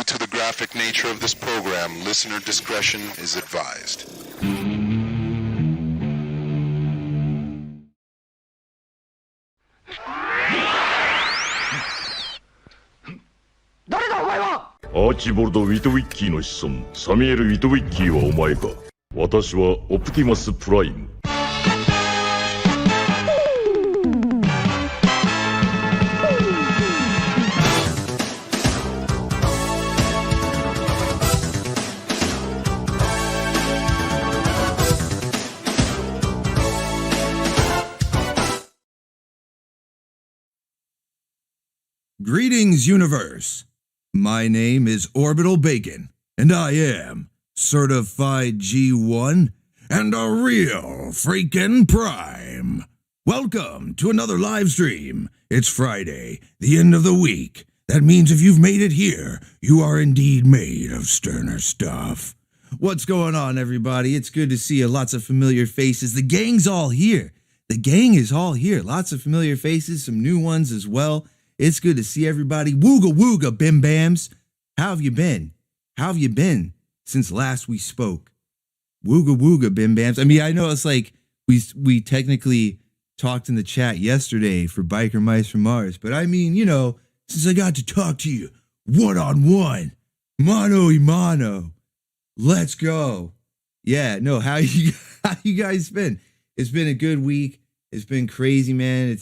Due to the graphic nature of this program, listener discretion is advised.アーチボルド・ウィトウィッキーの子孫サミュエル・ウィトウィッキーはお前か。私はオプティマス・プライム。Greetings, universe. My name is Orbital Bacon, and I am certified G1 and a real freaking prime. Welcome to another live stream. It's Friday, the end of the week. That means if you've made it here, you are indeed made of sterner stuff. What's going on, everybody? It's good to see you. Lots of familiar faces. The gang's all here. The gang is all here. Lots of familiar faces, some new ones as well. It's good to see everybody. Wooga wooga, bim bams. How have you been? How have you been since last we spoke? Wooga wooga, bim bams. I mean, I know it's like we technically talked in the chat yesterday for Biker Mice from Mars, but I mean, you know, since I got to talk to you one-on-one, mano y mano, let's go. Yeah, no, how you guys been? It's been a good week. It's been crazy, man.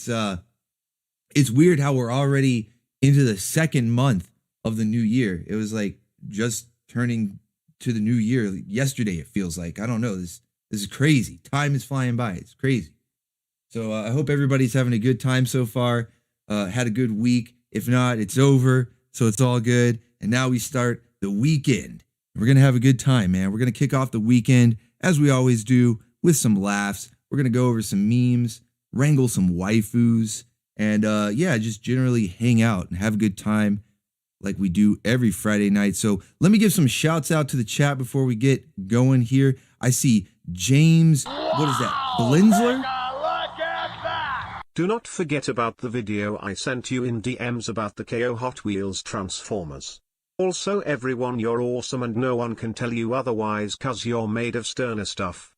It's weird how we're already into the second month of the new year. It was like just turning to the new year yesterday, it feels like. I don't know. This is crazy. Time is flying by. It's crazy. So I hope everybody's having a good time so far. Had a good week. If not, it's over. So it's all good. And now we start the weekend. We're going to have a good time, man. We're going to kick off the weekend, as we always do, with some laughs. We're going to go over some memes, wrangle some waifus, and yeah, just generally hang out and have a good time like we do every Friday night. So let me give some shouts out to the chat before we get going here. I see James, what is that, Blinzler? Look at that! Do not forget about the video I sent you in DMs about the KO Hot Wheels Transformers. Also everyone, you're awesome and no one can tell you otherwise cause you're made of sterner stuff.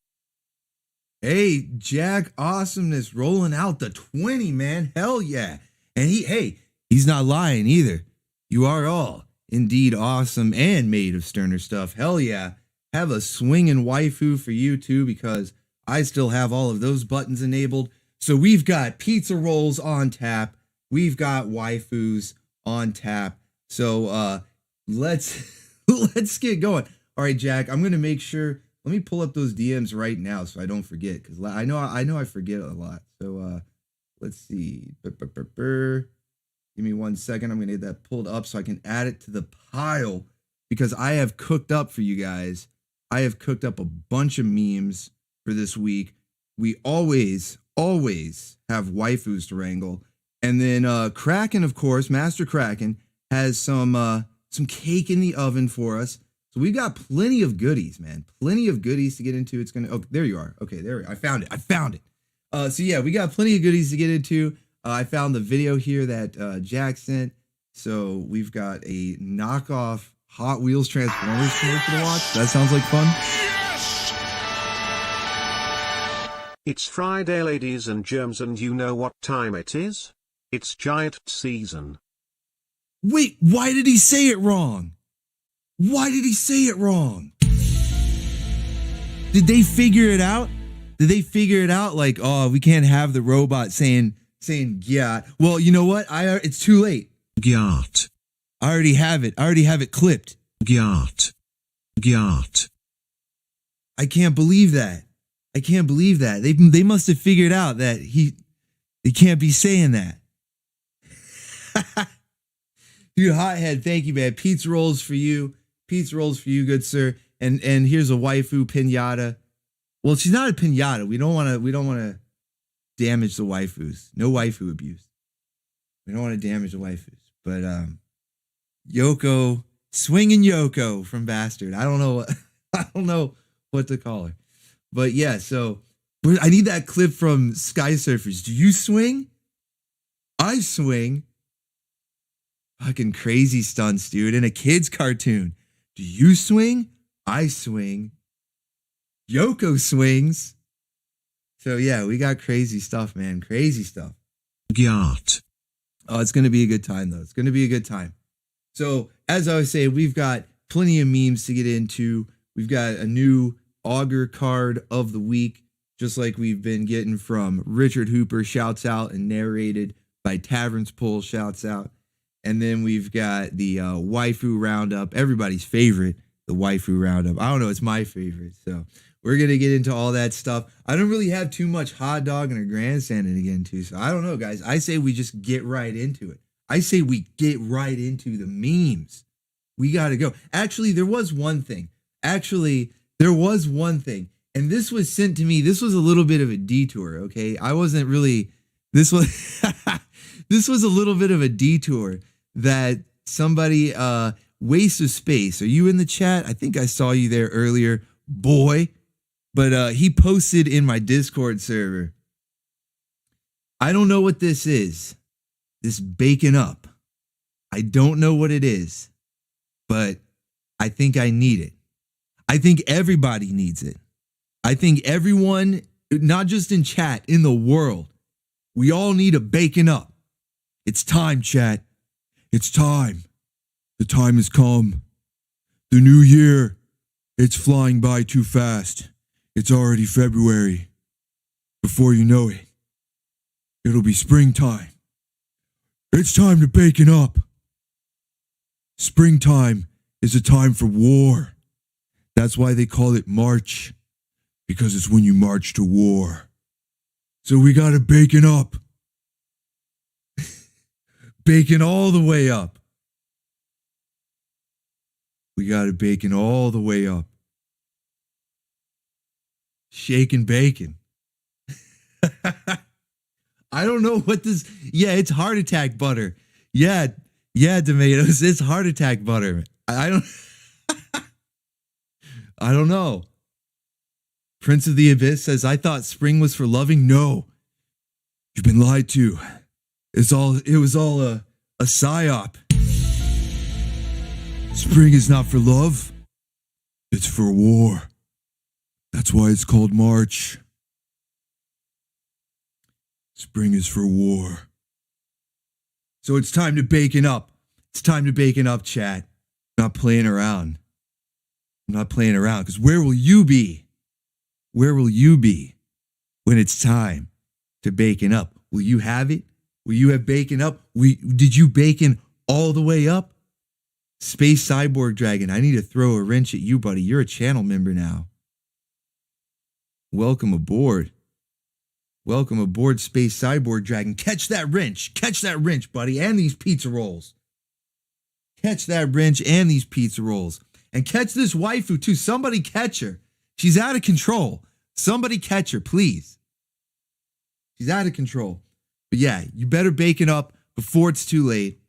Hey, Jack Awesomeness rolling out the 20, man. Hell yeah. And he's not lying either. You are all indeed awesome and made of sterner stuff. Hell yeah. Have a swinging waifu for you too, because I still have all of those buttons enabled. So we've got pizza rolls on tap. We've got waifus on tap. So let's get going. All right, Jack, I'm going to make sure. Let me pull up those DMs right now so I don't forget, because I know I forget a lot. So let's see. Give me 1 second. I'm going to get that pulled up so I can add it to the pile, because I have cooked up for you guys. I have cooked up a bunch of memes for this week. We always have waifus to wrangle. And then Kraken, of course, Master Kraken, has some cake in the oven for us. So we've got plenty of goodies, man. Plenty of goodies to get into. It's going to... Oh, there you are. Okay, there we are. I found it. So yeah, we got plenty of goodies to get into. I found the video here that Jack sent. So we've got a knockoff Hot Wheels Transformers commercial to watch. That sounds like fun. It's Friday, ladies and germs, and you know what time it is? It's giant season. Wait, why did he say it wrong? Why did he say it wrong? Did they figure it out? Did they figure it out? Like, oh, we can't have the robot saying gyat. Well, you know what? It's too late. Gyat. I already have it clipped. Gyat. Gyat. I can't believe that. They must have figured out that they can't be saying that. Dude, Hothead, thank you, man. Pizza rolls for you. Pizza rolls for you, good sir. And here's a waifu pinata. Well, she's not a pinata. We don't want to damage the waifus. No waifu abuse. We don't want to damage the waifus. But Yoko, swinging Yoko from Bastard. I don't know what to call her. But yeah, so I need that clip from Sky Surfers. Do you swing? I swing. Fucking crazy stunts, dude. In a kid's cartoon. Do you swing? I swing. Yoko swings. So yeah, we got crazy stuff, man. Crazy stuff. Gyat. Oh, it's going to be a good time, though. It's going to be a good time. So, as I was saying, we've got plenty of memes to get into. We've got a new Augur card of the week, just like we've been getting from Richard Hooper, shouts out, and narrated by Taverns Pull, shouts out. And then we've got the Waifu Roundup, everybody's favorite, the Waifu Roundup. I don't know, it's my favorite. So, we're going to get into all that stuff. I don't really have too much hot dogging or grandstanding to get into, so I don't know, guys. I say we just get right into it. I say we get right into the memes. We got to go. Actually, there was one thing. And this was sent to me. This was a little bit of a detour, okay? I wasn't really... This was a little bit of a detour that somebody... Waste of Space. Are you in the chat? I think I saw you there earlier. Boy... But he posted in my Discord server. I don't know what this is. This bacon up. I don't know what it is. But I think I need it. I think everybody needs it. I think everyone, not just in chat, in the world, we all need a bacon up. It's time, chat. It's time. The time has come. The new year. It's flying by too fast. It's already February. Before you know it, it'll be springtime. It's time to bacon up. Springtime is a time for war. That's why they call it March, because it's when you march to war. So we gotta bacon up. Bacon all the way up. We gotta bacon all the way up. Shaking bacon. I don't know what this... Yeah, it's heart attack butter. Yeah, tomatoes. It's heart attack butter. I don't... I don't know. Prince of the Abyss says, I thought spring was for loving. No. You've been lied to. It was all a psyop. Spring is not for love. It's for war. That's why it's called March. Spring is for war. So it's time to bacon up. It's time to bacon up, chat. I'm not playing around. I'm not playing around, because where will you be? Where will you be when it's time to bacon up? Will you have it? Will you have bacon up? Did you bacon all the way up? Space Cyborg Dragon, I need to throw a wrench at you, buddy. You're a channel member now. Welcome aboard. Welcome aboard, Space Cyborg Dragon. Catch that wrench. Catch that wrench, buddy. And these pizza rolls. Catch that wrench and these pizza rolls. And catch this waifu, too. Somebody catch her. She's out of control. Somebody catch her, please. She's out of control. But yeah, you better bacon up before it's too late.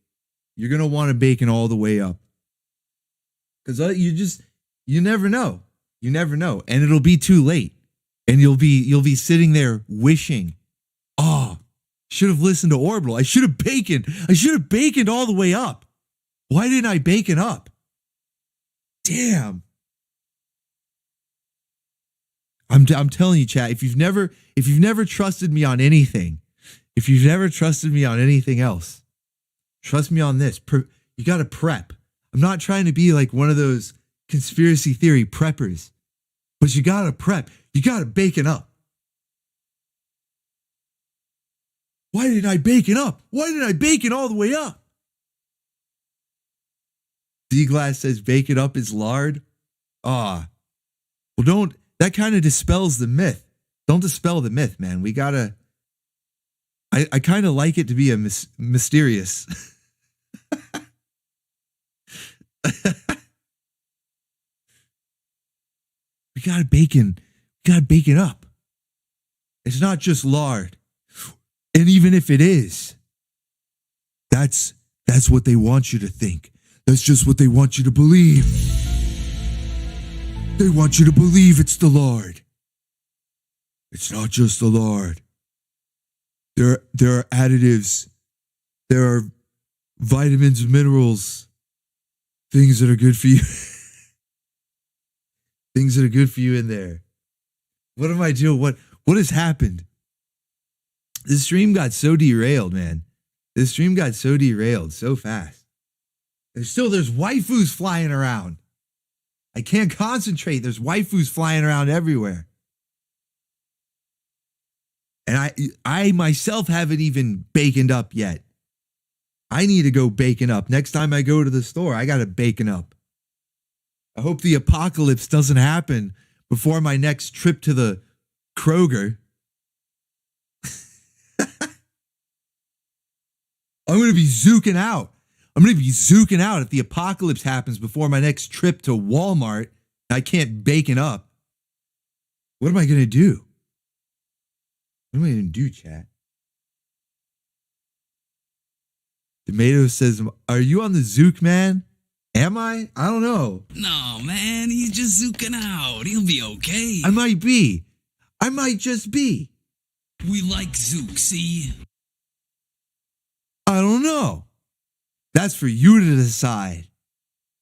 You're going to want to bacon all the way up. Because you never know. You never know. And it'll be too late. And you'll be sitting there wishing, oh, should have listened to Orbital. I should have baconed all the way up. Why didn't I bacon up? Damn. I'm telling you, chat, if you've never trusted me on anything, if you've never trusted me on anything else, trust me on this. You got to prep. I'm not trying to be like one of those conspiracy theory preppers, but you got to prep. You got to bacon up. Why didn't I bacon up? Why didn't I bacon all the way up? D-Glass says bacon up is lard. Well, that kind of dispels the myth. Don't dispel the myth, man. We gotta, I kind of like it to be a mysterious. We gotta bacon up. It's not just lard. And even if it is, that's what they want you to think. That's just what they want you to believe. They want you to believe it's the lard. It's not just the lard. There are additives. There are vitamins, minerals, things that are good for you. Things that are good for you in there. What am I doing? What has happened? This stream got so derailed, man. This stream got so derailed so fast. There's waifus flying around. I can't concentrate. There's waifus flying around everywhere. And I myself haven't even baconed up yet. I need to go bacon up. Next time I go to the store, I got to bacon up. I hope the apocalypse doesn't happen before my next trip to the Kroger. I'm going to be zooking out. I'm going to be zooking out if the apocalypse happens before my next trip to Walmart. I can't bacon up. What am I going to do? What am I going to do, chat? Tomato says, are you on the Zook, man? Am I? I don't know. No, man, he's just zooking out. He'll be okay. I might be. I might just be. We like Zook, see? I don't know. That's for you to decide.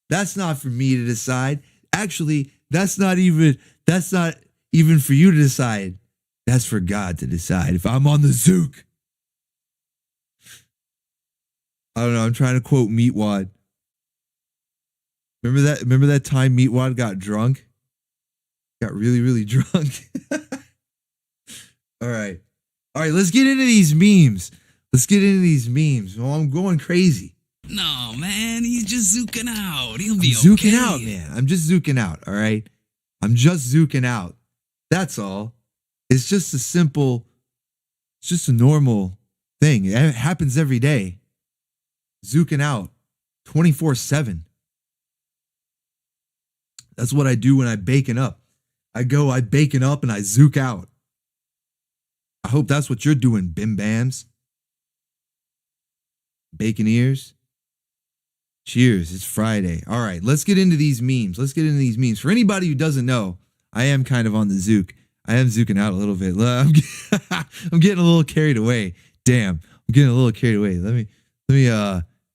That's not for me to decide. Actually, that's not even for you to decide. That's for God to decide if I'm on the Zook. I don't know. I'm trying to quote Meatwad. Remember that time Meatwad got drunk? Got really, really drunk. All right. Let's get into these memes. Oh, I'm going crazy. No, man, he's just zooking out. He'll be okay. Zooking out, man. I'm just zooking out, all right? I'm just zooking out. That's all. It's just a normal thing. It happens every day. Zooking out 24/7. That's what I do when I bacon up. I bacon up and I zook out. I hope that's what you're doing, bim bams. Bacon ears. Cheers, it's Friday. All right, let's get into these memes. For anybody who doesn't know, I am kind of on the Zook. I am zooking out a little bit. I'm getting a little carried away. Damn, I'm getting a little carried away. Let me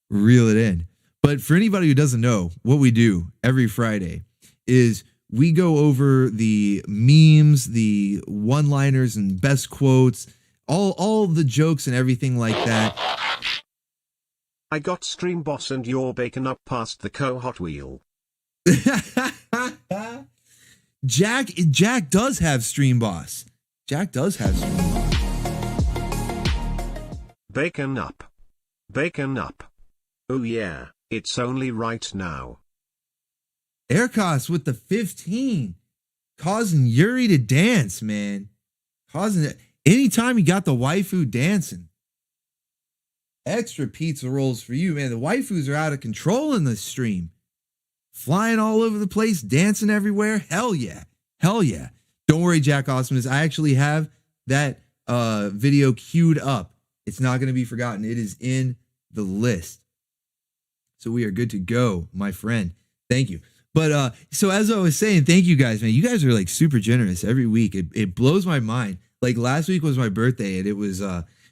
reel it in. But for anybody who doesn't know, what we do every Friday is we go over the memes, the one-liners and best quotes, all the jokes and everything like that. I got Stream Boss and you're bacon up past the co-hot wheel. Jack does have Stream Boss. Jack does have Stream Boss. Bacon up. Bacon up. Oh yeah, it's only right now. Aircos with the 15. Causing Yuri to dance, man. Causing it. Anytime you got the waifu dancing. Extra pizza rolls for you, man. The waifus are out of control in this stream. Flying all over the place, dancing everywhere. Hell yeah. Hell yeah. Don't worry, Jack Awesomeness. I actually have that video queued up. It's not going to be forgotten. It is in the list. So we are good to go, my friend. Thank you. But so as I was saying, thank you guys, man. You guys are like super generous every week. It blows my mind. Like last week was my birthday and it was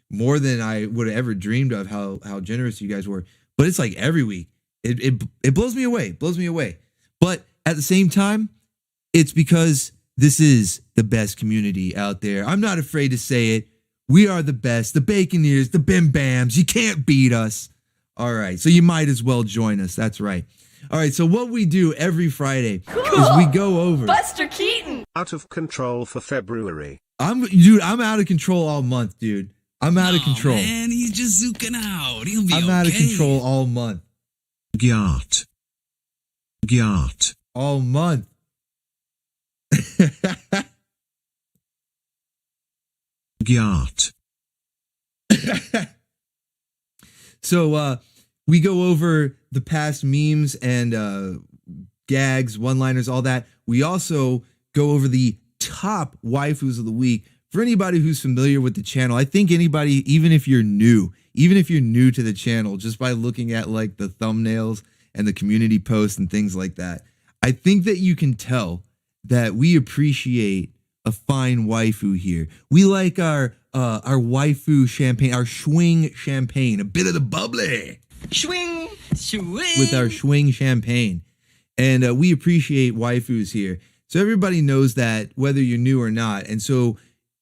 more than I would have ever dreamed of how generous you guys were. But it's like every week. It blows me away. But at the same time, it's because this is the best community out there. I'm not afraid to say it. We are the best, the Baconeers, the Bim Bams. You can't beat us. All right, so you might as well join us. That's right. All right, so what we do every Friday is we go over Buster Keaton. Out of control for February. I'm out of control all month, dude. I'm out of control. Man, he's just zooking out. He'll be okay. I'm out of control all month. Gyat. All month. Gyat. So we go over the past memes and gags, one-liners, all that. We also go over the top waifus of the week. For anybody who's familiar with the channel, I think anybody, even if you're new to the channel, just by looking at like the thumbnails and the community posts and things like that, I think that you can tell that we appreciate a fine waifu here. We like our waifu champagne, our schwing champagne, a bit of the bubbly. Swing. with our Schwing champagne. And we appreciate waifus here. So everybody knows that, whether you're new or not. And so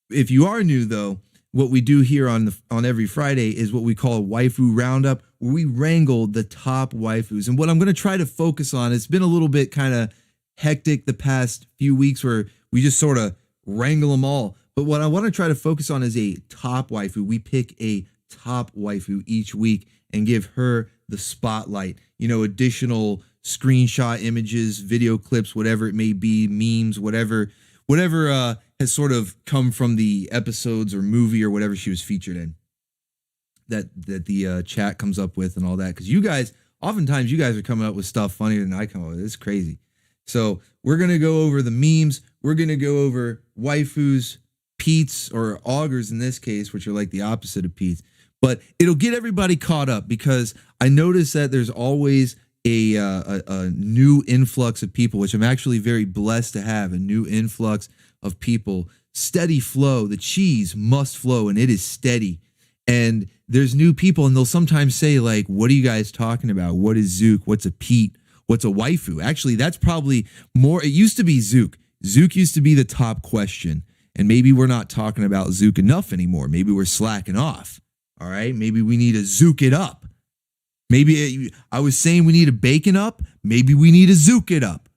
if you are new, though, what we do here on every Friday is what we call a Waifu Roundup, where we wrangle the top waifus. And what I'm going to try to focus on, it's been a little bit kind of hectic the past few weeks where we just sort of wrangle them all. But what I want to try to focus on is a top waifu. We pick a top waifu each week and give her the spotlight. You know, additional screenshot images, video clips, whatever it may be, memes, whatever has sort of come from the episodes or movie or whatever she was featured in, that the chat comes up with and all that. Because you guys, oftentimes you guys are coming up with stuff funnier than I come up with. It's crazy. So we're going to go over the memes. We're going to go over waifus, Pete's, or Augurs in this case, which are like the opposite of Pete's. But it'll get everybody caught up, because I notice that there's always a new influx of people, which I'm actually very blessed to have, a new influx of people. Steady flow. The cheese must flow, and it is steady. And there's new people, and they'll sometimes say, like, what are you guys talking about? What is Zook? What's a Pete? What's a waifu? Actually, that's probably more. It used to be Zook. Zook used to be the top question. And maybe we're not talking about Zook enough anymore. Maybe we're slacking off. All right. Maybe we need to Zook it up. Maybe I was saying we need a bacon up. Maybe we need to Zook it up,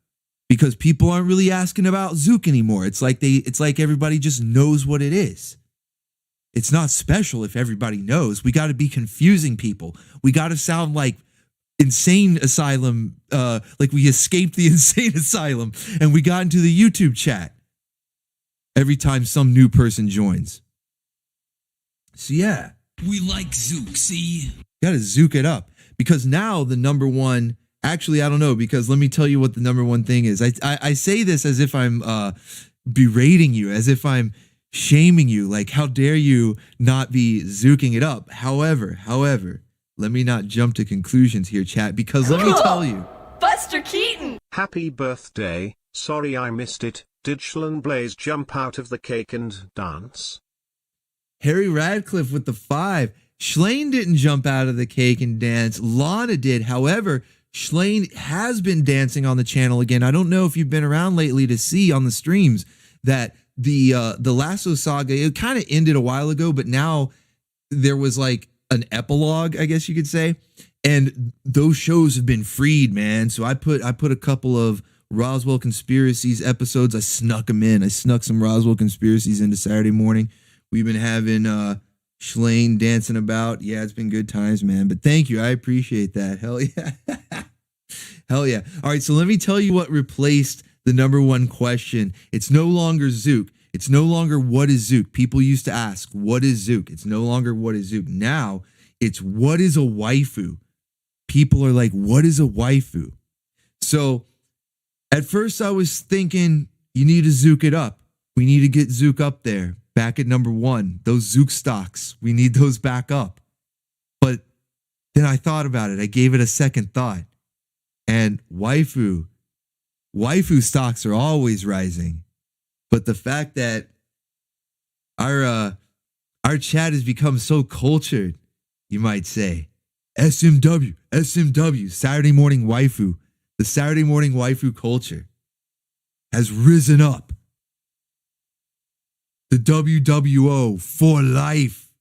because people aren't really asking about Zook anymore. It's like everybody just knows what it is. It's not special if everybody knows. We got to be confusing people. We got to sound like insane asylum, like we escaped the insane asylum and we got into the YouTube chat every time some new person joins. So yeah, We like Zook, see? gotta Zook it up, because now the number one, actually I don't know, because let me tell you what the number one thing is. I say this as if I'm berating you, as if I'm shaming you, like how dare you not be Zooking it up. However, let me not jump to conclusions here, chat, because let me tell you. Buster Keaton! Happy birthday, sorry I missed it. Did Shalon Blaze jump out of the cake and dance? Harry Radcliffe with the 5. Shlane didn't jump out of the cake and dance. Lana did. However, Shlane has been dancing on the channel again. I don't know if you've been around lately to see on the streams that the Lasso Saga, it kind of ended a while ago, but now there was like an epilogue, I guess you could say. And those shows have been freed, man. So I put a couple of Roswell Conspiracies episodes. I snuck them in. I snuck some Roswell Conspiracies into Saturday morning. We've been having Shlane dancing about. Yeah, it's been good times, man. But thank you. I appreciate that. Hell yeah. Hell yeah. All right, so let me tell you what replaced the number one question. It's no longer Zook. It's no longer what is Zook. People used to ask, what is Zook? It's no longer what is Zook. Now it's what is a waifu? People are like, what is a waifu? So at first I was thinking, you need to Zook it up. We need to get Zook up there, back at number one. Those Zook stocks, we need those back up. But then I thought about it. I gave it a second thought. And waifu stocks are always rising. But the fact that our chat has become so cultured, you might say, SMW, Saturday morning waifu, the Saturday morning waifu culture has risen up. The WWO for life.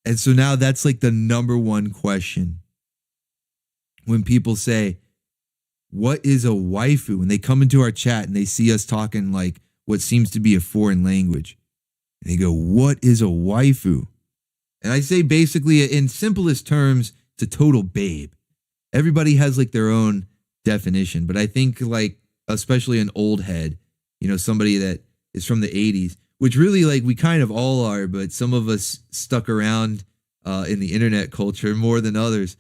And so now that's like the number one question. When people say, what is a waifu? When they come into our chat and they see us talking like what seems to be a foreign language, and they go, what is a waifu? And I say basically in simplest terms, it's a total babe. Everybody has like their own definition, but I think like, especially an old head, you know, somebody that is from the 80s, which really like we kind of all are, but some of us stuck around in the internet culture more than others.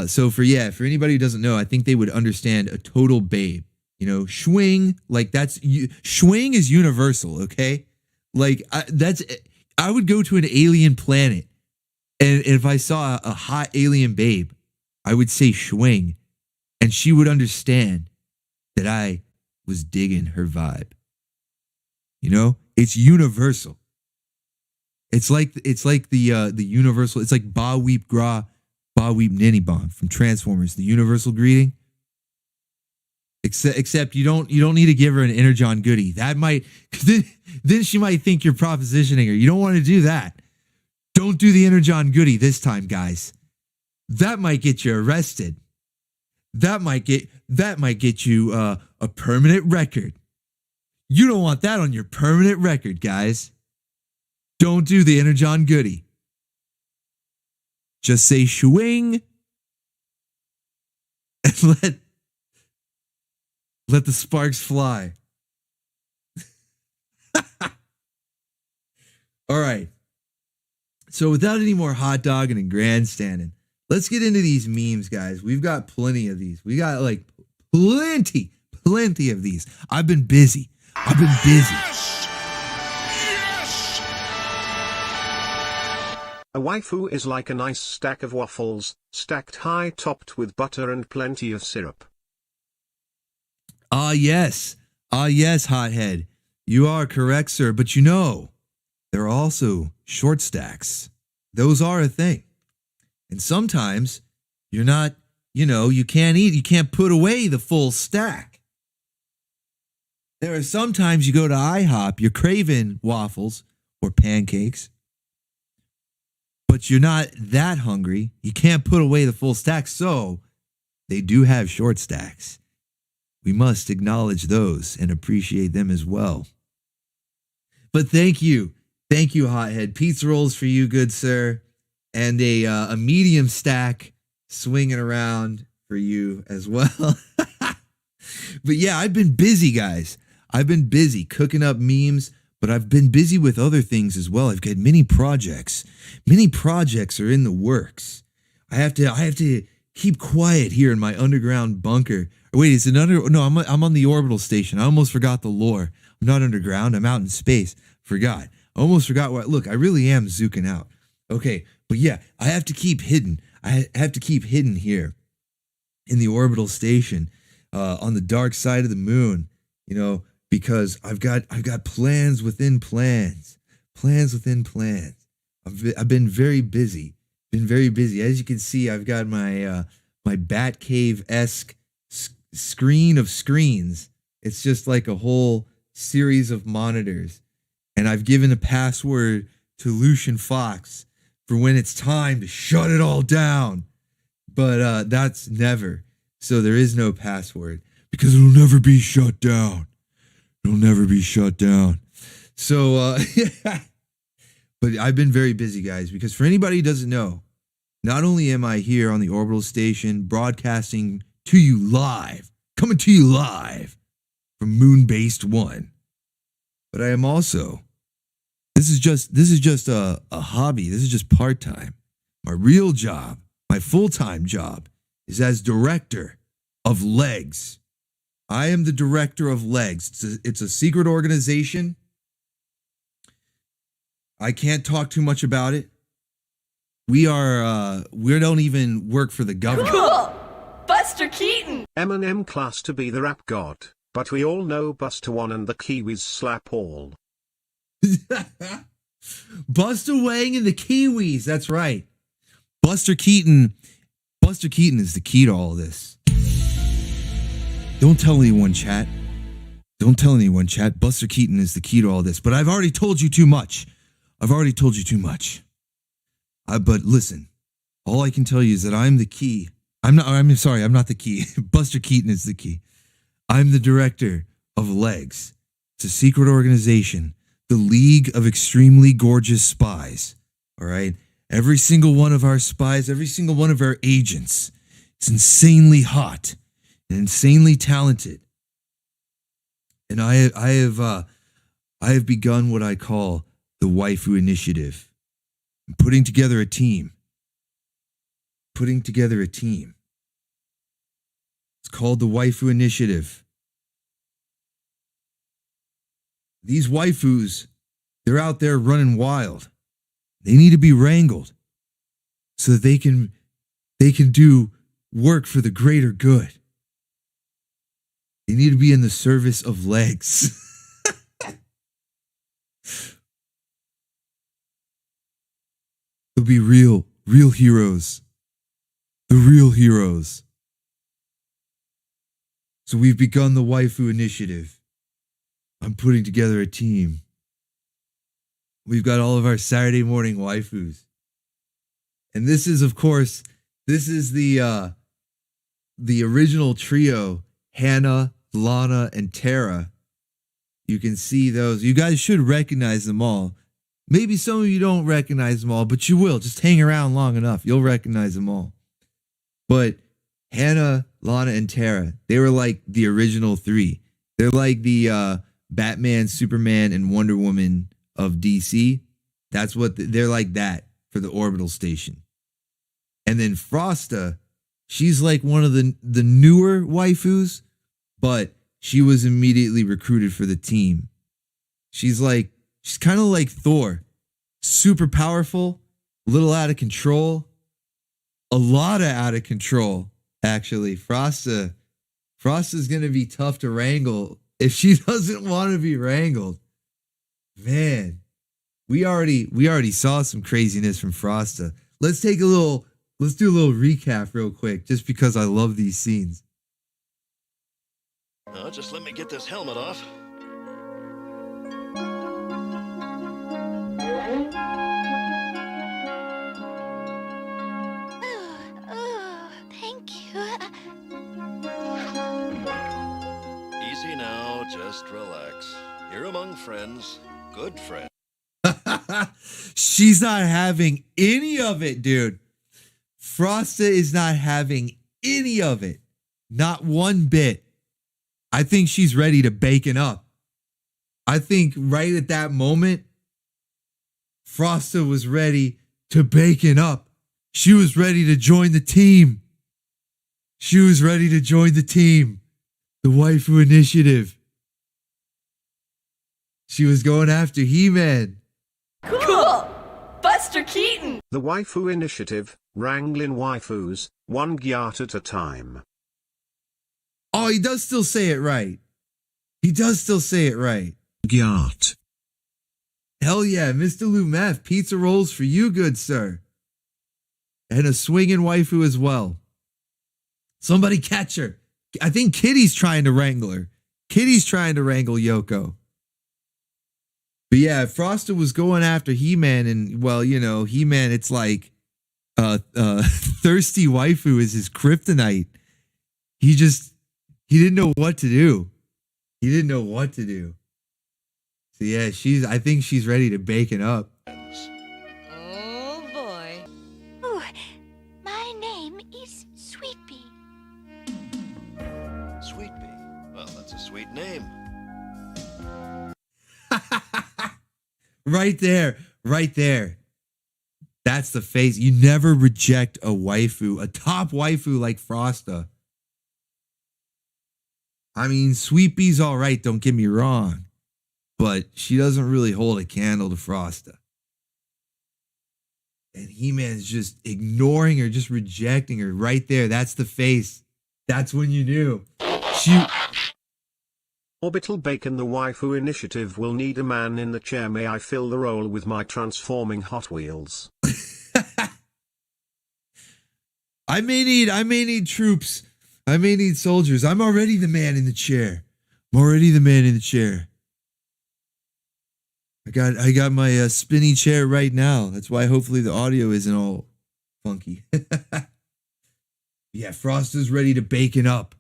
So for anybody who doesn't know, I think they would understand a total babe. You know, Schwing, like Schwing is universal, okay? Like I would go to an alien planet, and if I saw a hot alien babe, I would say Schwing, and she would understand that I was digging her vibe. You know, it's universal. It's like the universal. It's like Ba Weep Gra Ba Weep Ninny Bomb from Transformers, the universal greeting. Except you don't need to give her an Energon goodie. That might, then she might think you're propositioning her. You don't want to do that. Don't do the Energon goodie this time, guys. That might get you arrested. That might get you a permanent record. You don't want that on your permanent record, guys. Don't do the Energon goodie. Just say swing and let the sparks fly. All right. So without any more hot dogging and grandstanding, let's get into these memes, guys. We've got plenty of these. We got like plenty of these. I've been busy. A waifu is like a nice stack of waffles, stacked high topped with butter and plenty of syrup. Ah, yes, hothead. You are correct, sir. But you know, there are also short stacks. Those are a thing. And sometimes you're not, you can't put away the full stack. There are sometimes you go to IHOP, you're craving waffles or pancakes, but you're not that hungry. You can't put away the full stack. So they do have short stacks. We must acknowledge those and appreciate them as well. But thank you, hothead. Pizza rolls for you, good sir, and a medium stack swinging around for you as well. But yeah, I've been busy, guys. I've been busy cooking up memes, but I've been busy with other things as well. I've got many projects. Many projects are in the works. I have to keep quiet here in my underground bunker. Wait, is it no, I'm on the orbital station. I almost forgot the lore. I'm not underground. I'm out in space. Forgot. I almost forgot what. Look, I really am zooking out. Okay, but yeah, I have to keep hidden. I have to keep hidden here in the orbital station, on the dark side of the moon. Because I've got plans within plans. Plans within plans. I've been very busy. As you can see, I've got my Batcave-esque screen of screens. It's just like a whole series of monitors. And I've given a password to Lucian Fox for when it's time to shut it all down. But that's never. So there is no password because it'll never be shut down. It'll never be shut down. So, but I've been very busy, guys, because for anybody who doesn't know, not only am I here on the orbital station broadcasting to you live, coming to you live from Moonbase 1, but I am also, this is just a hobby. This is just part-time. My real job, my full-time job is as director of Legs. I am the director of Legs. It's a secret organization. I can't talk too much about it. We don't even work for the government. Cool! Buster Keaton! Eminem class to be the rap god, but we all know Buster One and the Kiwis slap all. Buster Wang and the Kiwis, that's right. Buster Keaton is the key to all this. Don't tell anyone, chat. Buster Keaton is the key to all this. But I've already told you too much. But listen, all I can tell you is that I'm the key. I'm not the key. Buster Keaton is the key. I'm the director of Legs. It's a secret organization, the League of Extremely Gorgeous Spies. All right? Every single one of our spies, every single one of our agents is insanely hot and insanely talented. And I have begun what I call the Waifu Initiative. I'm putting together a team. It's called the Waifu Initiative. These waifus, they're out there running wild. They need to be wrangled so that they can do work for the greater good. They need to be in the service of Legs. They'll be real heroes. the real heroes. So we've begun the Waifu Initiative. I'm putting together a team. We've got all of our Saturday morning waifus. And this is, of course, the original trio, Hannah, Lana, and Tara. You can see those. You guys should recognize them all. Maybe some of you don't recognize them all, but you will. Just hang around long enough. You'll recognize them all. But Hannah, Lana, and Tara, they were like the original three. They're like the Batman, Superman, and Wonder Woman of DC. That's what they're like that for the Orbital station. And then Frosta, she's like one of the newer waifus, but she was immediately recruited for the team. She's kind of like Thor, super powerful, a little out of control, a lot of out of control. Actually, Frosta's going to be tough to wrangle if she doesn't want to be wrangled. Man, we already saw some craziness from Frosta. Let's do a little recap real quick, just because I love these scenes. Just let me get this helmet off. Thank you. Easy now, just relax. You're among friends, good friends. She's not having any of it, dude. Frosta is not having any of it. Not one bit. I think she's ready to bacon up. I think right at that moment, Frosta was ready to bacon up. She was ready to join the team. She was ready to join the team. The Waifu Initiative. She was going after He-Man. Cool! Buster Keaton! The Waifu Initiative, wrangling waifus, one gyat at a time. Oh, he does still say it right. He does still say it right. Gyat. Hell yeah, Mr. Lumef, pizza rolls for you, good sir. And a swinging waifu as well. Somebody catch her. I think Kitty's trying to wrangle her. Kitty's trying to wrangle Yoko. But yeah, Frosta was going after He-Man, and well, you know, He-Man, it's like thirsty waifu is his kryptonite. He didn't know what to do. He didn't know what to do. So yeah, I think she's ready to bacon up. Oh boy. Ooh, my name is Sweet Pea. Sweet Pea. Well, that's a sweet name. Right there. That's the face. You never reject a waifu, a top waifu like Frosta. I mean, Sweet Pea's all right, don't get me wrong, but she doesn't really hold a candle to Frosta. And He-Man's just ignoring her, just rejecting her right there. That's the face. That's when you knew. Orbital Bacon, the Waifu Initiative will need a man in the chair. May I fill the role with my transforming Hot Wheels? I may need troops. I may need soldiers. I'm already the man in the chair. I got my spinny chair right now. That's why hopefully the audio isn't all funky. Yeah, Frosta's ready to bacon up.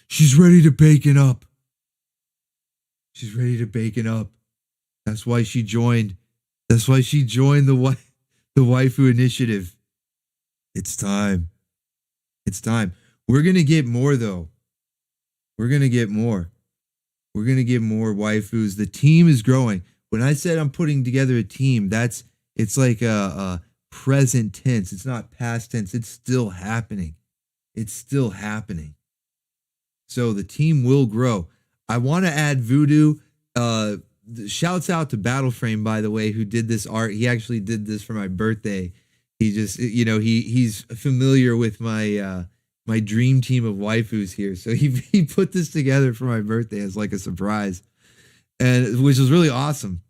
She's ready to bacon up. That's why she joined. The Waifu Initiative. It's time. We're going to get more, though. We're going to get more waifus. The team is growing. When I said I'm putting together a team, it's like a present tense. It's not past tense. It's still happening. So the team will grow. I want to add Voodoo. Shouts out to Battleframe, by the way, who did this art. He actually did this for my birthday. He just, he's familiar with my my dream team of waifus here. So he put this together for my birthday as like a surprise, and which was really awesome.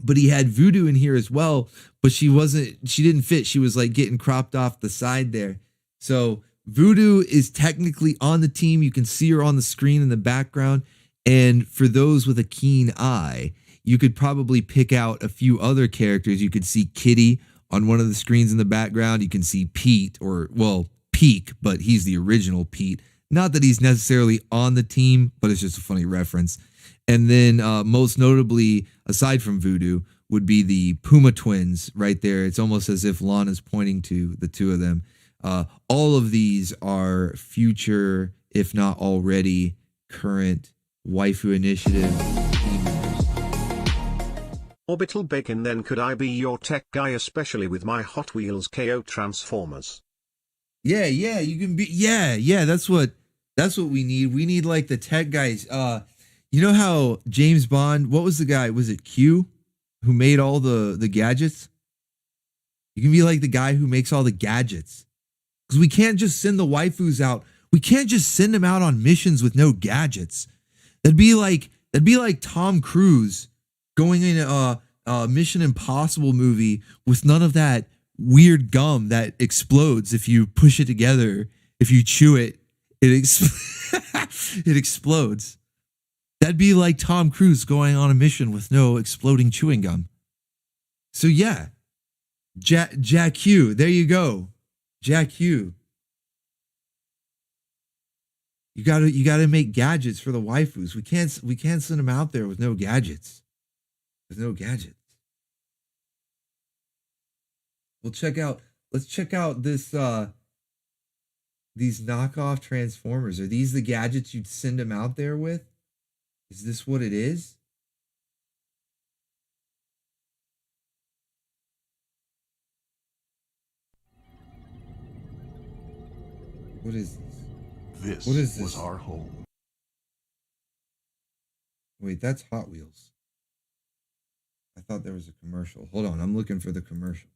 But he had Voodoo in here as well, but she didn't fit. She was like getting cropped off the side there. So Voodoo is technically on the team. You can see her on the screen in the background. And for those with a keen eye, you could probably pick out a few other characters. You could see Kitty on one of the screens in the background. You can see Pete, or, well, Peak, but he's the original Pete. Not that he's necessarily on the team, but it's just a funny reference. And then most notably, aside from Voodoo, would be the Puma twins right there. It's almost as if Lana's pointing to the two of them. All of these are future, if not already current, Waifu Initiative team members. Orbital Bacon, then could I be your tech guy, especially with my Hot Wheels KO Transformers? Yeah, you can be. Yeah, that's what we need. We need like the tech guys. You know how James Bond, what was the guy? Was it Q who made all the gadgets? You can be like the guy who makes all the gadgets. Because we can't just send the waifus out. We can't just send them out on missions with no gadgets. That'd be like Tom Cruise going in a Mission Impossible movie with none of that weird gum that explodes if you push it together. If you chew it, it explodes. That'd be like Tom Cruise going on a mission with no exploding chewing gum. So yeah, Jack Hugh, there you go. Jack Hugh. You gotta make gadgets for the waifus. We can't send them out there with no gadgets. Let's check out this these knockoff Transformers. Are these the gadgets you'd send them out there with? Is this what it is? What is this? What is this? Was our home. Wait, that's Hot Wheels. I thought there was a commercial. Hold on, I'm looking for the commercial.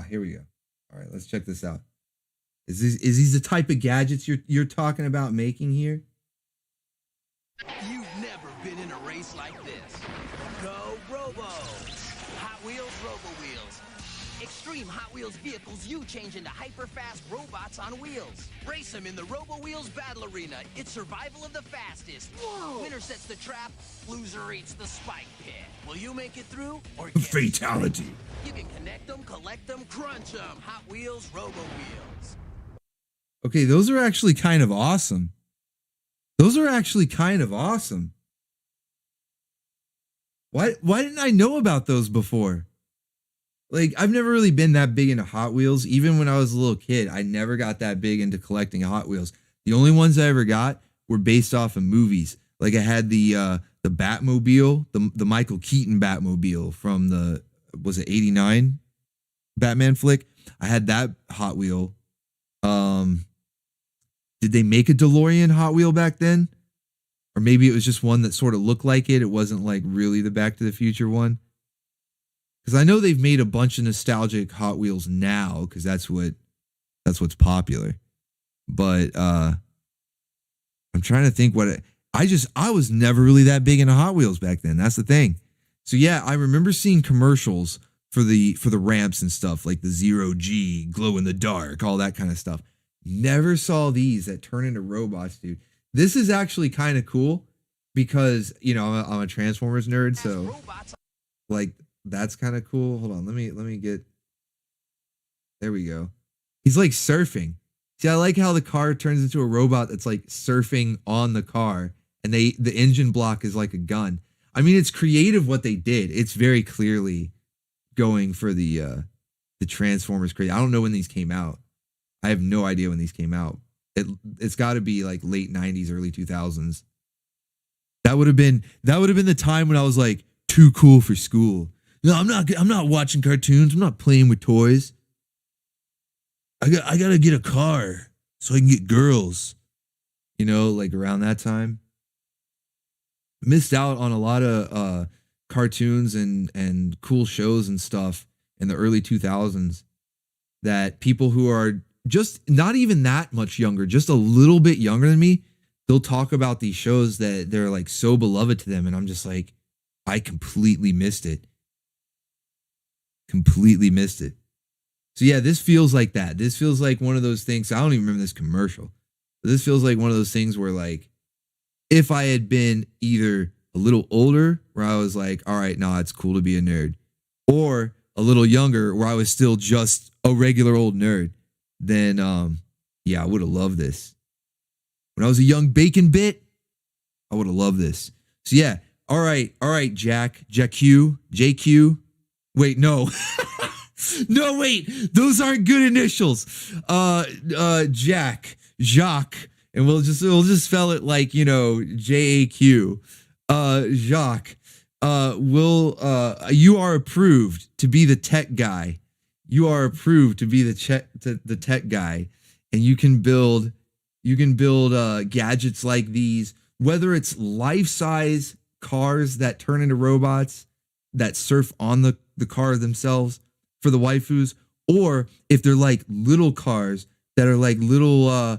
Here we go. All right, let's check this out. Is these the type of gadgets you're talking about making here? You've never been in a race like this. Go Robo! Hot Wheels Robo Wheels. Extreme Hot Wheels vehicles you change into hyper-fast robots on wheels. Race them in the Robo Wheels Battle Arena. It's survival of the fastest. Whoa. Winner sets the trap, loser eats the spike pit. Will you make it through or get Fatality. stuck? You can connect them, collect them, crunch them. Hot Wheels Robo Wheels. Okay, those are actually kind of awesome. Why didn't I know about those before? Like, I've never really been that big into Hot Wheels. Even when I was a little kid, I never got that big into collecting Hot Wheels. The only ones I ever got were based off of movies. Like, I had the Batmobile, the Michael Keaton Batmobile from the, was it 89 Batman flick? I had that Hot Wheel. Did they make a DeLorean Hot Wheel back then? Or maybe it was just one that sort of looked like it. It wasn't like really the Back to the Future one. Because I know they've made a bunch of nostalgic Hot Wheels now, because that's what's popular. But I'm trying to think I was never really that big into Hot Wheels back then. That's the thing. So yeah, I remember seeing commercials for the ramps and stuff, like the 0G, glow in the dark, all that kind of stuff. Never saw these that turn into robots, dude. This is actually kind of cool because, you know, I'm a Transformers nerd, so like that's kind of cool. Hold on, let me get. There we go. He's like surfing. See, I like how the car turns into a robot that's like surfing on the car, and the engine block is like a gun. I mean, it's creative what they did. It's very clearly going for the Transformers craze. I don't know when these came out. I have no idea when these came out. It's got to be like late 90s, early 2000s. That would have been the time when I was like too cool for school. No, I'm not watching cartoons. I'm not playing with toys. I got to get a car so I can get girls. You know, like around that time. Missed out on a lot of cartoons and cool shows and stuff in the early 2000s that people who are just not even that much younger, just a little bit younger than me, they'll talk about these shows that they're like so beloved to them. And I'm just like, I completely missed it. Completely missed it. So yeah, this feels like that. This feels like one of those things. I don't even remember this commercial. But this feels like one of those things where, like, if I had been either a little older, where I was like, all right, nah, it's cool to be a nerd, or a little younger, where I was still just a regular old nerd, then yeah, I would have loved this. When I was a young bacon bit, I would have loved this. So yeah, all right, JQ. Wait, no. No, wait, those aren't good initials. Jacques, and we'll just spell it like, you know, JAQ. Jacques, you are approved to be the tech guy. You are approved to be the tech guy, and you can build gadgets like these, whether it's life-size cars that turn into robots that surf on the cars themselves for the waifus, or if they're like little cars that are like little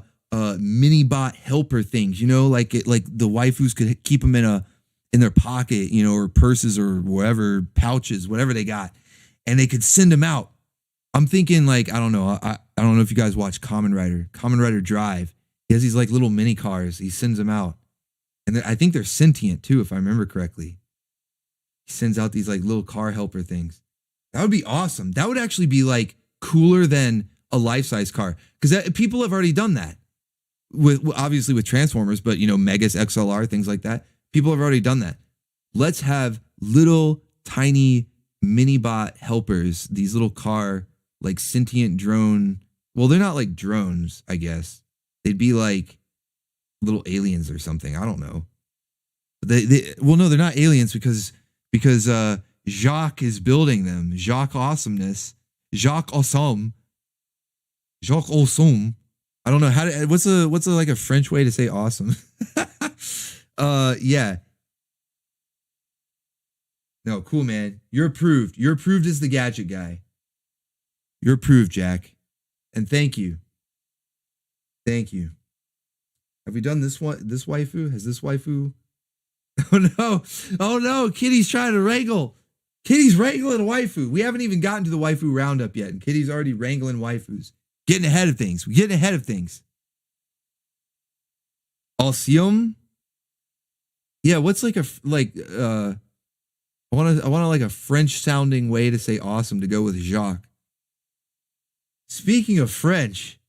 mini bot helper things, you know, like the waifus could keep them in their pocket, you know, or purses or wherever, pouches, whatever they got, and they could send them out. I'm thinking, like, I don't know if you guys watch Kamen Rider Drive. He has these like little mini cars. He sends them out, and I think they're sentient too, if I remember correctly. He sends out these like little car helper things. That would be awesome. That would actually be like cooler than a life-size car, because people have already done that obviously with Transformers, but you know, Megas XLR, things like that. People have already done that. Let's have little tiny mini bot helpers, these little car, like sentient drone. Well, they're not like drones, I guess. They'd be like little aliens or something. I don't know. Well, no, they're not aliens because Jacques is building them. Jacques Awesomeness. Jacques Awesome. Jacques Awesome. I don't know what's a like a French way to say awesome. Yeah. No, cool, man. You're approved. You're approved as the gadget guy. You're approved, Jack. And thank you. Thank you. Have we done this one? This waifu? Has this waifu? Oh no. Oh no. Kitty's trying to wrangle. Kitty's wrangling a waifu. We haven't even gotten to the Waifu Roundup yet, and Kitty's already wrangling waifus. Getting ahead of things. We're getting ahead of things. Alcium? Yeah, what's like I want like a French sounding way to say awesome to go with Jacques. Speaking of French,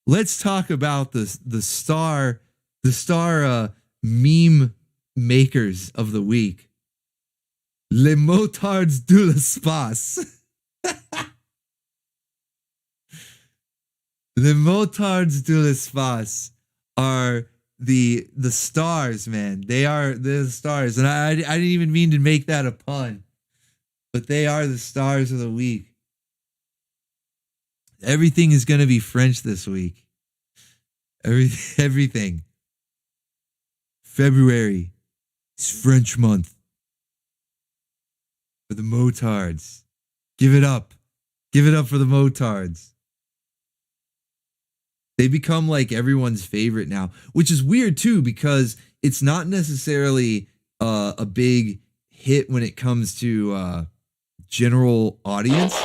let's talk about the star meme makers of the week. Les motards de l'espace. Les motards de l'espace are the stars, man. They're the stars. And I didn't even mean to make that a pun, but they are the stars of the week. Everything is going to be French this week. Everything. February is French month. For the motards. Give it up. Give it up for the motards. They become like everyone's favorite now, which is weird too, because it's not necessarily a big hit when it comes to general audience.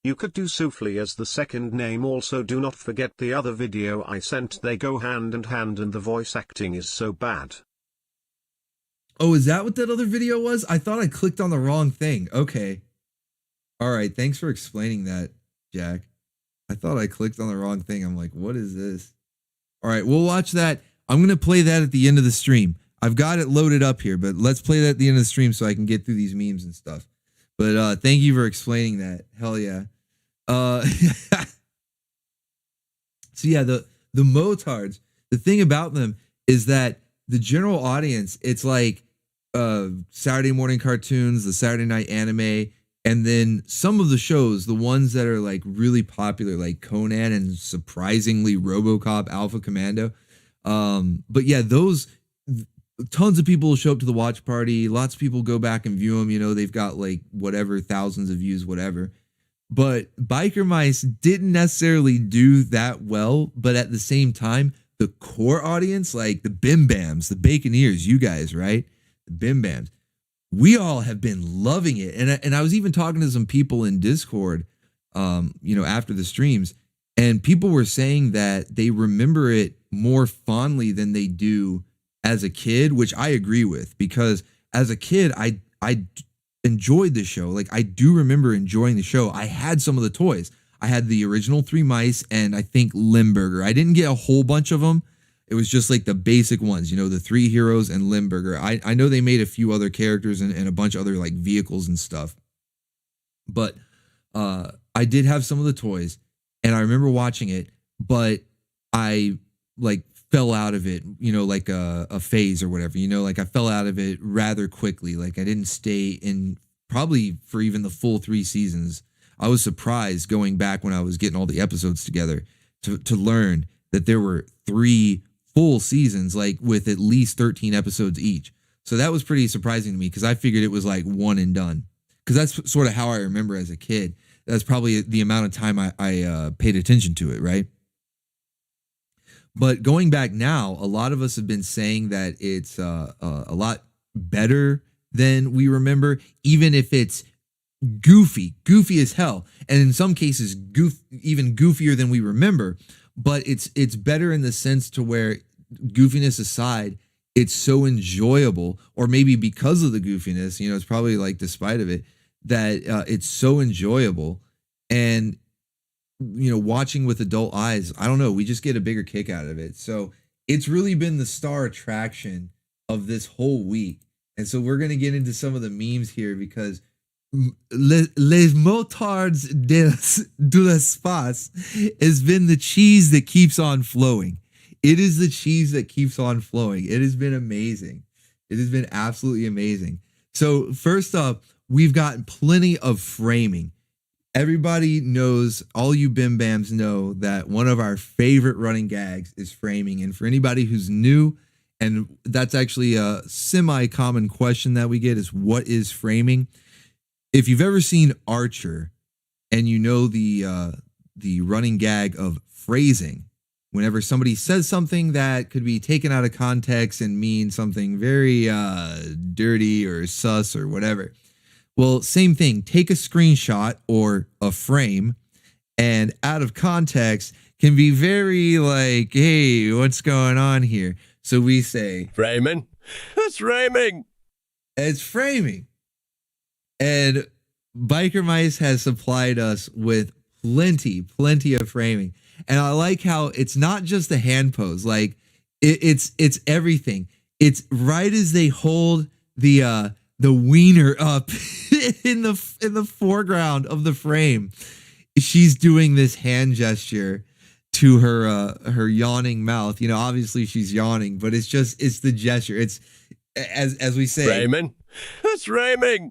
You could do Souffle as the second name. Also, do not forget the other video I sent. They go hand in hand and the voice acting is so bad. Oh, is that what that other video was? I thought I clicked on the wrong thing. Okay. All right. Thanks for explaining that, Jack. I thought I clicked on the wrong thing. I'm like, what is this? All right. We'll watch that. I'm going to play that at the end of the stream. I've got it loaded up here, but let's play that at the end of the stream so I can get through these memes and stuff. But thank you for explaining that. Hell yeah. So yeah, the motards, the thing about them is that the general audience, it's like Saturday morning cartoons, the Saturday night anime, and then some of the shows, the ones that are like really popular, like Conan and surprisingly RoboCop, Alpha Commando. But yeah, those tons of people show up to the watch party. Lots of people go back and view them. You know, they've got like whatever, thousands of views, whatever. But Biker Mice didn't necessarily do that well. But at the same time, the core audience, like the Bim Bams, the Baconeers, you guys, right? Bim Bams. We all have been loving it. And I was even talking to some people in Discord, after the streams, and people were saying that they remember it more fondly than they do as a kid, which I agree with, because as a kid, I enjoyed the show. Like, I do remember enjoying the show. I had some of the toys. I had the original 3 mice and I think Limburger. I didn't get a whole bunch of them. It was just like the basic ones, the 3 heroes and Limburger. I know they made a few other characters and a bunch of other like vehicles and stuff. But I did have some of the toys and I remember watching it, but I like fell out of it, like a phase or whatever, like I fell out of it rather quickly. Like I didn't stay in probably for even the full 3 seasons. I was surprised going back when I was getting all the episodes together to learn that there were 3 full seasons, like with at least 13 episodes each. So that was pretty surprising to me because I figured it was like one and done. Because that's sort of how I remember as a kid. That's probably the amount of time I paid attention to it, right? But going back now, a lot of us have been saying that it's a lot better than we remember, even if it's goofy as hell, and in some cases even goofier than we remember. But it's better in the sense to where, goofiness aside, it's so enjoyable, or maybe because of the goofiness, it's probably like despite of it, that it's so enjoyable. And watching with adult eyes, I don't know, we just get a bigger kick out of it. So it's really been the star attraction of this whole week. And so we're going to get into some of the memes here, because Les motards de l'espace has been the cheese that keeps on flowing. It is the cheese that keeps on flowing. It has been amazing. It has been absolutely amazing. So first up, we've got plenty of framing. Everybody knows, all you Bim Bams know that one of our favorite running gags is framing. And for anybody who's new, and that's actually a semi-common question that we get, is what is framing? If you've ever seen Archer and the running gag of phrasing, whenever somebody says something that could be taken out of context and mean something very dirty or sus or whatever. Well, same thing. Take a screenshot or a frame, and out of context can be very like, hey, what's going on here? So we say, framing. It's framing. It's framing. And Biker Mice has supplied us with plenty of framing. And I like how it's not just the hand pose. Like it's everything. It's right as they hold the wiener up in the foreground of the frame, she's doing this hand gesture to her yawning mouth. Obviously she's yawning, but it's the gesture. It's as we say, framing. It's framing.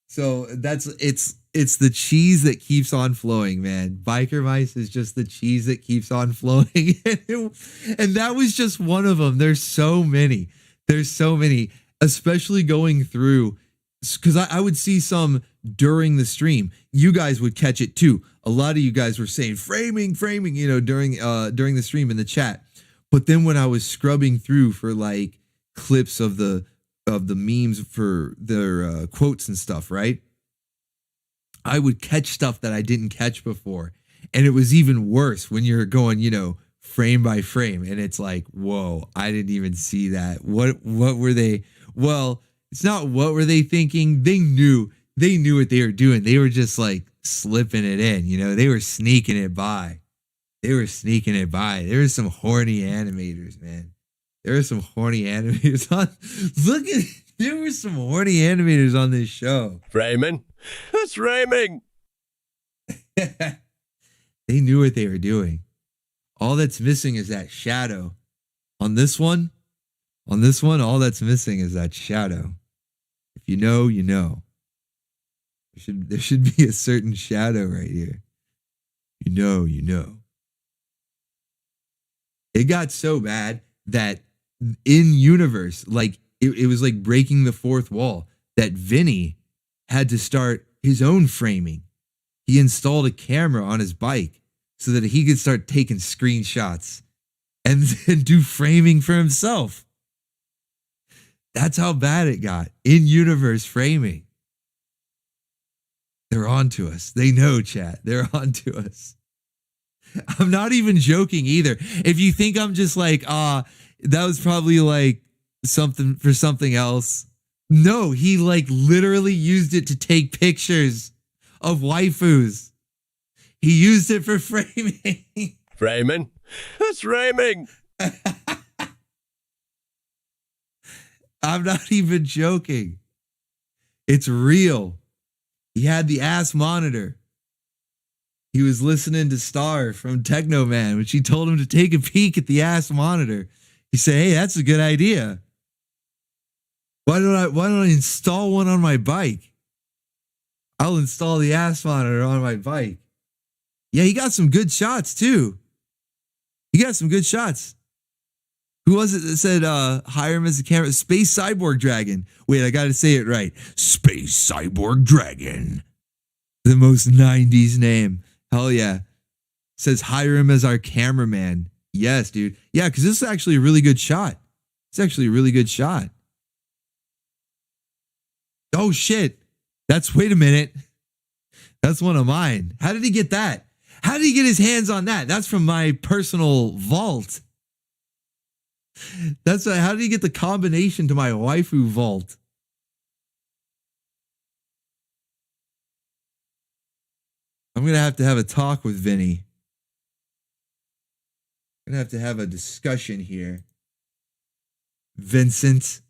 So it's the cheese that keeps on flowing, man. Biker Mice is just the cheese that keeps on flowing. And that was just one of them. There's so many, especially going through, because I would see some during the stream. You guys would catch it too. A lot of you guys were saying framing, during the stream in the chat. But then when I was scrubbing through for like clips of the memes for their quotes and stuff, right? I would catch stuff that I didn't catch before. And it was even worse when you're going, frame by frame. And it's like, whoa, I didn't even see that. What were they? Well, it's not what were they thinking. They knew what they were doing. They were just like slipping it in, they were sneaking it by. There were some horny animators, man. There were some horny animators on. There were some horny animators on this show. Framing. It's framing. They knew what they were doing. All that's missing is that shadow. On this one, all that's missing is that shadow. If you know, you know. There should be a certain shadow right here. You know. It got so bad that in universe, like it was like breaking the fourth wall, that Vinny had to start his own framing. He installed a camera on his bike so that he could start taking screenshots and do framing for himself. That's how bad it got. In-universe framing. They're on to us. They know, chat. They're on to us. I'm not even joking either. If you think I'm just like, that was probably like something for something else. No, he like literally used it to take pictures of waifus. He used it for framing. Framing? That's framing. I'm not even joking. It's real. He had the ass monitor. He was listening to Star from Techno Man when she told him to take a peek at the ass monitor. He said, hey, that's a good idea. Why don't I install one on my bike? I'll install the ass monitor on my bike. Yeah, he got some good shots too. He got some good shots. Who was it that said hire him as a camera? Space Cyborg Dragon. Wait, I got to say it right. Space Cyborg Dragon. The most 90s name. Hell yeah. Says hire him as our cameraman. Yes, dude. Yeah, because this is actually a really good shot. It's actually a really good shot. Oh, shit. Wait a minute. That's one of mine. How did he get that? How did he get his hands on that? That's from my personal vault. How did he get the combination to my waifu vault? I'm going to have a talk with Vinny. I'm going to have a discussion here. Vincent.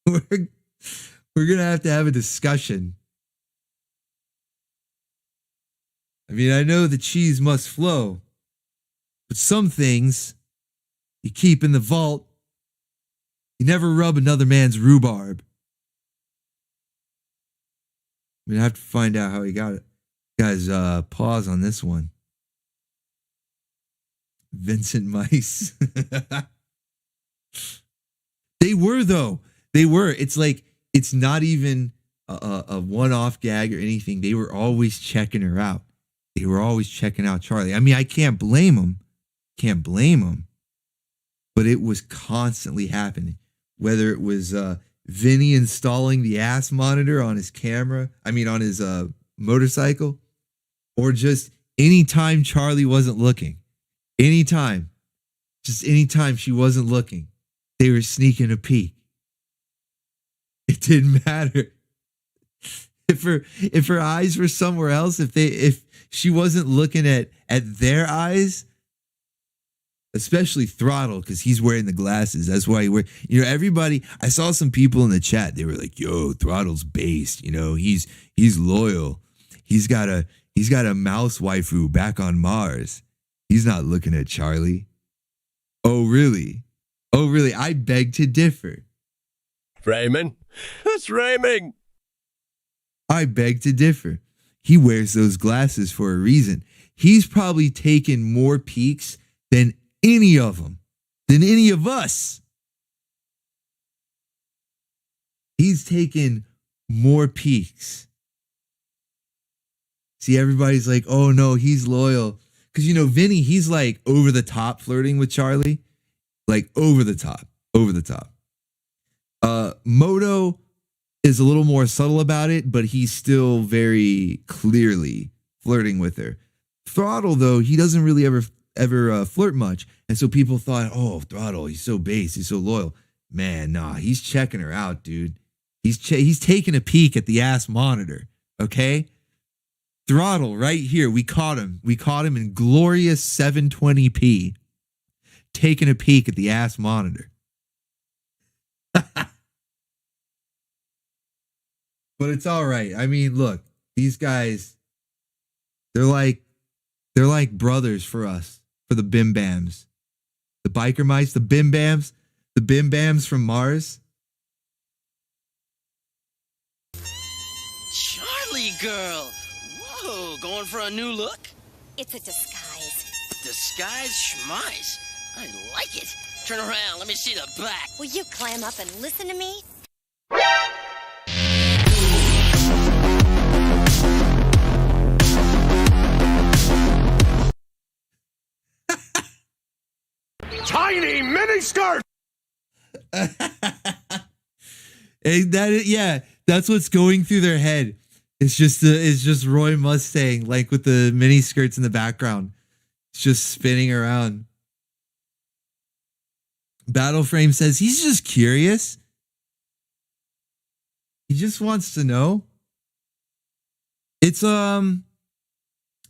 We're going to have a discussion. I mean, I know the cheese must flow, but some things you keep in the vault. You never rub another man's rhubarb. I'm going to have to find out how he got it. Guys, pause on this one. Vincent Mice. They were, though. They were. It's like, it's not even a one-off gag or anything. They were always checking her out. They were always checking out Charlie. I mean, I can't blame them. Can't blame them. But it was constantly happening. Whether it was Vinny installing the ass monitor on his camera, on his motorcycle, or just anytime Charlie wasn't looking. Anytime she wasn't looking, they were sneaking a peek. It didn't matter. If her eyes were somewhere else, if she wasn't looking at their eyes, especially Throttle, because he's wearing the glasses. That's why everybody, I saw some people in the chat, they were like, yo, Throttle's based, he's loyal. He's got a mouse waifu back on Mars. He's not looking at Charlie. Oh, really? I beg to differ. Framing? That's framing. I beg to differ. He wears those glasses for a reason. He's probably taken more peeks than any of them, than any of us. He's taken more peeks. See, everybody's like, oh no, he's loyal. Because, Vinny, he's like over the top flirting with Charlie. Like over the top. Moto is a little more subtle about it, but he's still very clearly flirting with her. Throttle, though, he doesn't really ever flirt much. And so people thought, oh, Throttle, he's so base, he's so loyal. Man, nah, he's checking her out, dude. He's taking a peek at the ass monitor, okay? Throttle, right here, we caught him. We caught him in glorious 720p, taking a peek at the ass monitor. But it's all right. I mean, look, these guys, they're like brothers for us, for the Bim Bams. The biker mice, the Bim Bams from Mars. Charlie girl! Whoa, going for a new look? It's a disguise. Disguise schmice. I like it. Turn around, let me see the back. Will you climb up and listen to me? Tiny miniskirt. Yeah, that's what's going through their head. It's just Roy Mustang, like with the mini skirts in the background. It's just spinning around. Battleframe says he's just curious. He just wants to know. It's a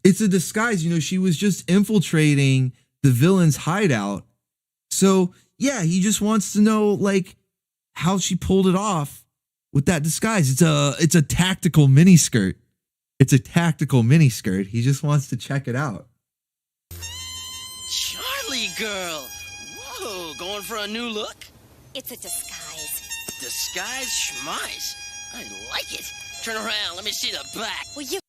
disguise, she was just infiltrating the villain's hideout. So, yeah, he just wants to know like how she pulled it off with that disguise. It's a tactical miniskirt. It's a tactical miniskirt. He just wants to check it out. Charlie girl. Whoa, going for a new look? It's a disguise. Disguise schmice. I like it. Turn around, let me see the back. Well, you...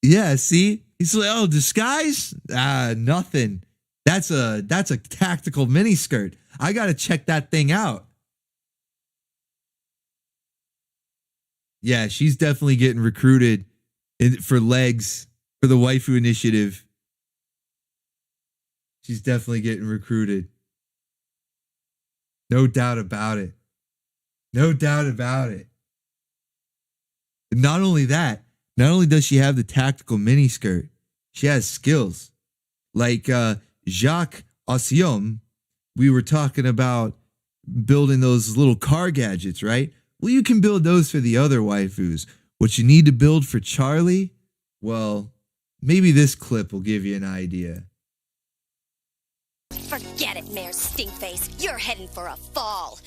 Yeah, see? He's like, oh, disguise? Nothing. That's a tactical miniskirt. I gotta check that thing out. Yeah, she's definitely getting recruited for legs for the Waifu Initiative. She's definitely getting recruited. No doubt about it. No doubt about it. And not only that, not only does she have the tactical miniskirt, she has skills. Like Jacques Ossium, we were talking about building those little car gadgets, right? Well, you can build those for the other waifus. What you need to build for Charlie, well, maybe this clip will give you an idea. Forget it, Mayor Stinkface. You're heading for a fall.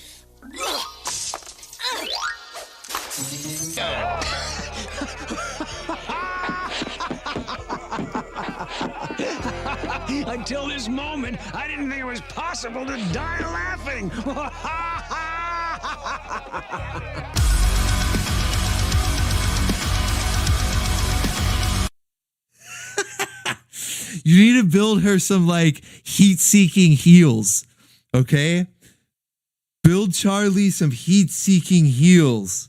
Until this moment, I didn't think it was possible to die laughing. You need to build her some like heat-seeking heels, okay? Build Charlie some heat-seeking heels.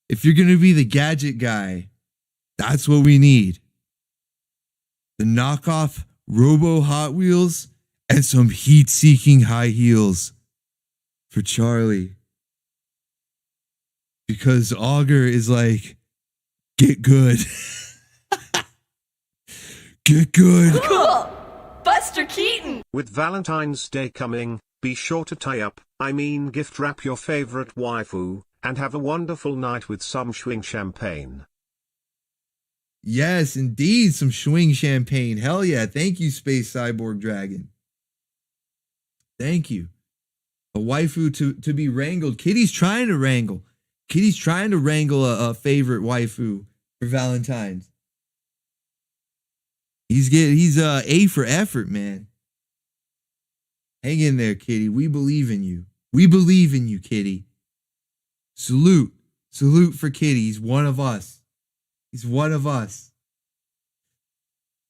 If you're going to be the gadget guy, that's what we need. The knockoff Robo Hot Wheels and some heat-seeking high heels for Charlie. Because Augur is like, get good. Get good. Cool! Buster Keaton! With Valentine's Day coming, be sure to gift wrap your favorite waifu, and have a wonderful night with some Schwing champagne. Yes, indeed, some Schwing champagne. Hell yeah. Thank you, Space Cyborg Dragon. Thank you. A waifu to be wrangled. Kitty's trying to wrangle. Kitty's trying to wrangle a favorite waifu for Valentine's. He's A for effort, man. Hang in there, Kitty. We believe in you. We believe in you, Kitty. Salute. Salute for Kitty. He's one of us. He's one of us.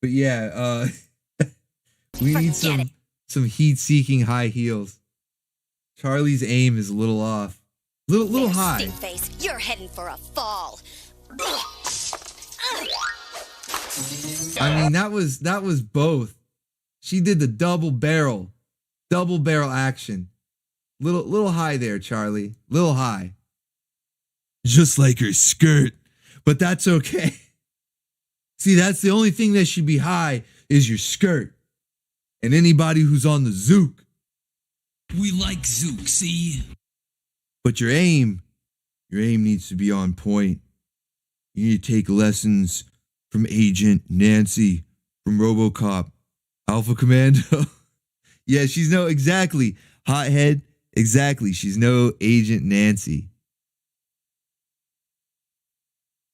But yeah, we need some heat-seeking high heels. Charlie's aim is a little off. Little high. Stinkface, you're heading for a fall. I mean, that was both. She did the double barrel action. Little high there, Charlie. Little high. Just like her skirt, but that's okay. See, that's the only thing that should be high is your skirt. And anybody who's on the Zook. We like Zook, see? But your aim needs to be on point. You need to take lessons from Agent Nancy from RoboCop, Alpha Commando. Yeah, she's no, exactly. Hothead, exactly. She's no Agent Nancy.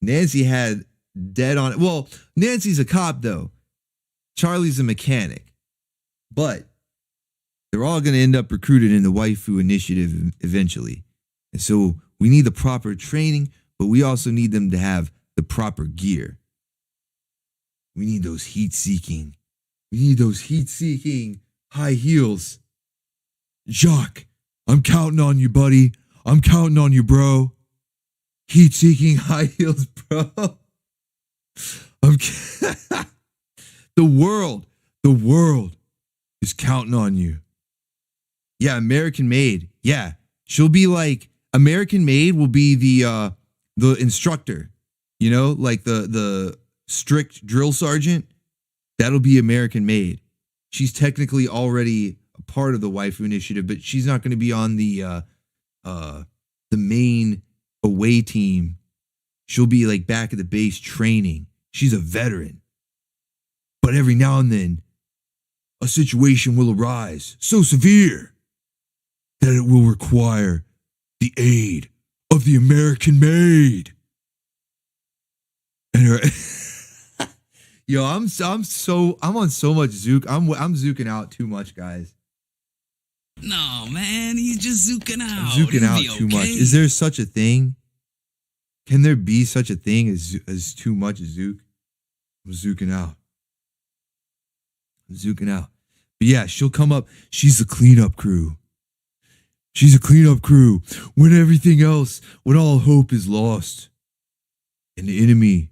Nancy had dead on it. Well, Nancy's a cop, though. Charlie's a mechanic. But they're all going to end up recruited in the Waifu Initiative eventually. And so we need the proper training, but we also need them to have the proper gear. We need those heat-seeking. We need those heat-seeking high heels. Jacques, I'm counting on you, buddy. I'm counting on you, bro. Heat-seeking high heels, bro. The world is counting on you. Yeah, American made. Yeah, she'll be like American Made will be the instructor, you know, like the strict drill sergeant. That'll be American Made. She's technically already a part of the Waifu Initiative, but she's not going to be on the main away team. She'll be like back at the base training. She's a veteran. But every now and then, a situation will arise so severe that it will require the aid of the American Made. And her, yo, I'm on so much Zook. I'm zooking out too much, guys. No, man, he's just zooking out. I'm zooking out too much. Is there such a thing? Can there be such a thing as too much Zook? I'm zooking out. I'm zooking out. But yeah, she'll come up. She's the cleanup crew. She's a cleanup crew when everything else, when all hope is lost. And the enemy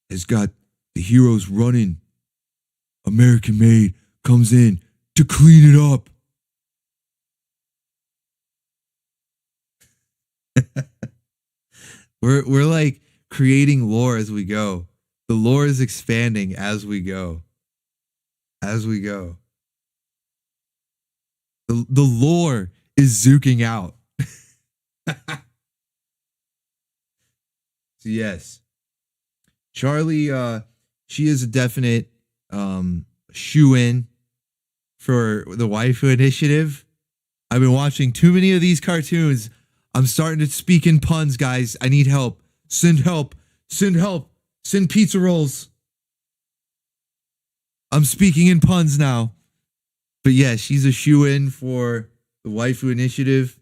has got the heroes running. American Made comes in to clean it up. We're like creating lore as we go. The lore is expanding as we go. As we go. The lore is zooking out. So yes. Charlie, she is a definite shoe-in for the Waifu Initiative. I've been watching too many of these cartoons. I'm starting to speak in puns, guys. I need help. Send help. Send help. Send pizza rolls. I'm speaking in puns now. But yeah, she's a shoe-in for the Waifu Initiative.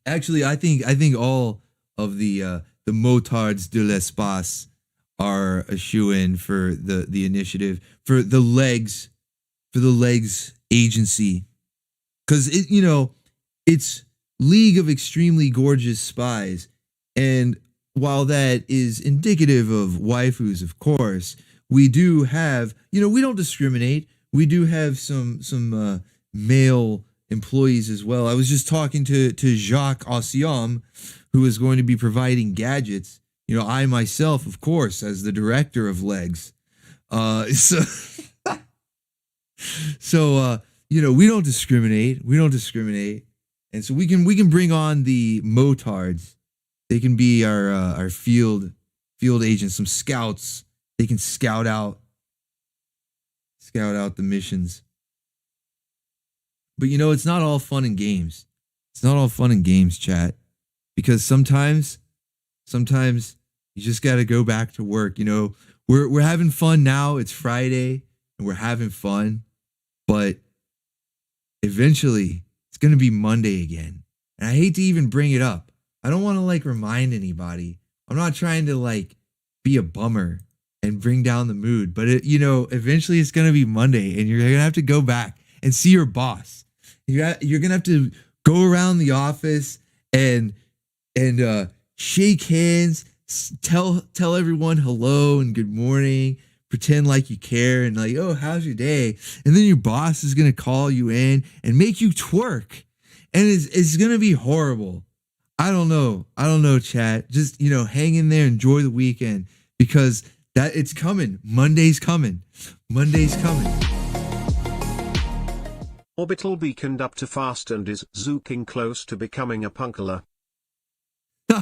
Actually, I think all of the motards de l'espace are a shoe-in for the initiative, for the legs agency. Because it's League of Extremely Gorgeous Spies. And while that is indicative of waifus, of course, we do have, we don't discriminate. We do have some male employees as well. I was just talking to Jacques Ossiam, who is going to be providing gadgets. I myself, of course, as the director of Legs. So we don't discriminate. We don't discriminate. And so we can bring on the motards. They can be our field agents, some scouts. They can scout out the missions. But it's not all fun and games. It's not all fun and games, chat. Because sometimes you just got to go back to work. We're having fun now. It's Friday and we're having fun. But eventually it's going to be Monday again. And I hate to even bring it up. I don't want to remind anybody. I'm not trying to be a bummer and bring down the mood. But eventually it's going to be Monday and you're going to have to go back and see your boss. You're going to have to go around the office and shake hands, tell everyone hello and good morning, pretend like you care and oh, how's your day? And then your boss is going to call you in and make you twerk. And it's going to be horrible. I don't know, chat. Just, hang in there, enjoy the weekend because it's coming. Monday's coming. Monday's coming. Orbital beaconed up to fast and is zooking close to becoming a punkler.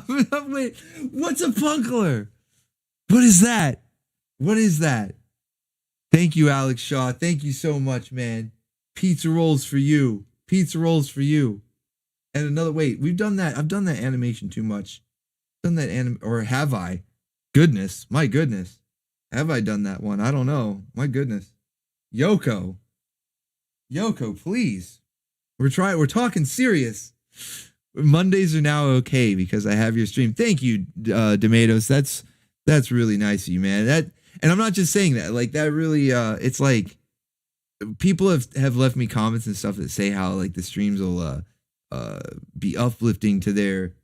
Wait, what's a punkler? What is that? What is that? Thank you, Alex Shaw. Thank you so much, man. Pizza rolls for you. Pizza rolls for you. And another, wait, we've done that. I've done that animation too much. Done that or have I? Goodness, my goodness. Have I done that one? I don't know. My goodness. Yoko, please. We're talking serious. Mondays are now okay because I have your stream. Thank you, Dematos. That's really nice of you, man. And I'm not just saying that. That really it's people have left me comments and stuff that say how the streams will be uplifting to their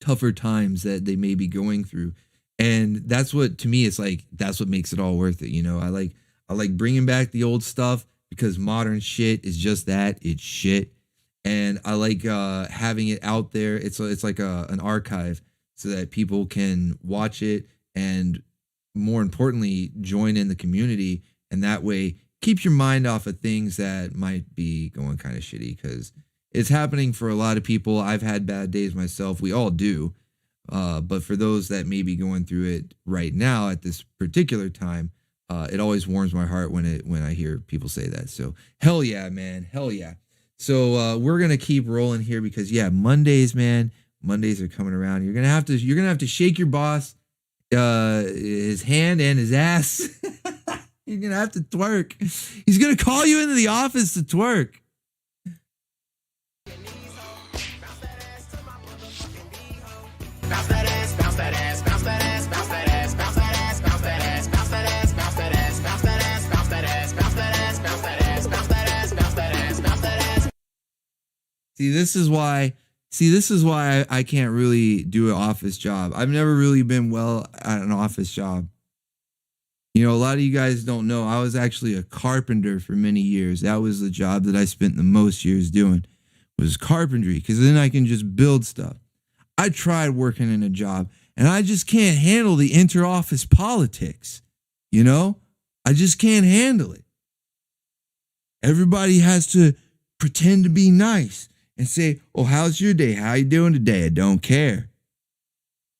tougher times that they may be going through. And that's what, to me, it's that's what makes it all worth it. I like bringing back the old stuff because modern shit is just that. It's shit. and I like having it out there. It's like an archive so that people can watch it and, more importantly, join in the community, and that way keep your mind off of things that might be going kind of shitty, because it's happening for a lot of people. I've had bad days myself. We all do. But for those that may be going through it right now at this particular time, it always warms my heart when I hear people say that. So hell yeah, man. Hell yeah. So we're gonna keep rolling here because Mondays, man. Mondays are coming around. You're gonna have to shake your boss, his hand and his ass. You're gonna have to twerk. He's gonna call you into the office to twerk. Bounce that ass, bounce that ass, bounce that ass, bounce that ass, bounce that ass, bounce that ass, bounce that ass, bounce that ass, bounce that ass, bounce that ass, bounce that ass, bounce that ass, bounce that ass, bounce that ass, bounce that ass. See, this is why I can't really do an office job. I've never really been well at an office job. You know, a lot of you guys don't know, I was actually a carpenter for many years. That was the job that I spent the most years doing, was carpentry, because then I can just build stuff. I tried working in a job, and I just can't handle the inter-office politics. You know? I just can't handle it. Everybody has to pretend to be nice and say, "Oh, how's your day? How you doing today? I don't care."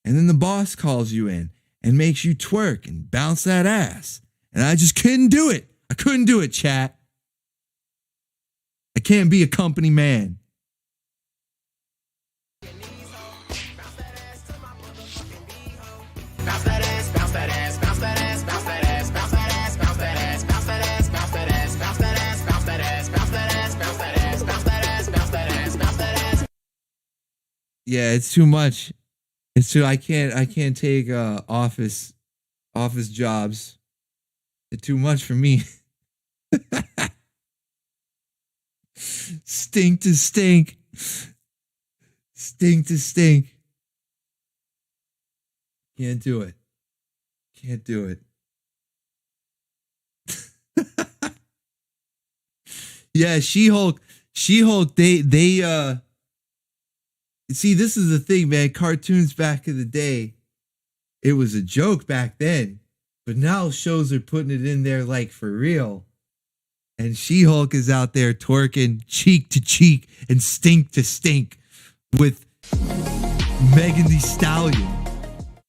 And then the boss calls you in and makes you twerk and bounce that ass. And I just couldn't do it. I couldn't do it, chat. I can't be a company man. Bounce that ass, bounce that ass, bounce that ass, bounce that ass, bounce that ass, bounce that ass, bounce that ass, bounce that ass, bounce that ass, bounce that ass, bounce that ass, bounce that ass, bounce that ass, bounce that ass, bounce that ass. Yeah, it's too much. It's too. I can't take office jobs. It's too much for me. Stink to stink. Stink to stink. Can't do it. Can't do it. Yeah, She-Hulk, they see, this is the thing, man. Cartoons back in the day, it was a joke back then, but now shows are putting it in there like for real. And She-Hulk is out there twerking cheek to cheek and stink to stink with Megan Thee Stallion.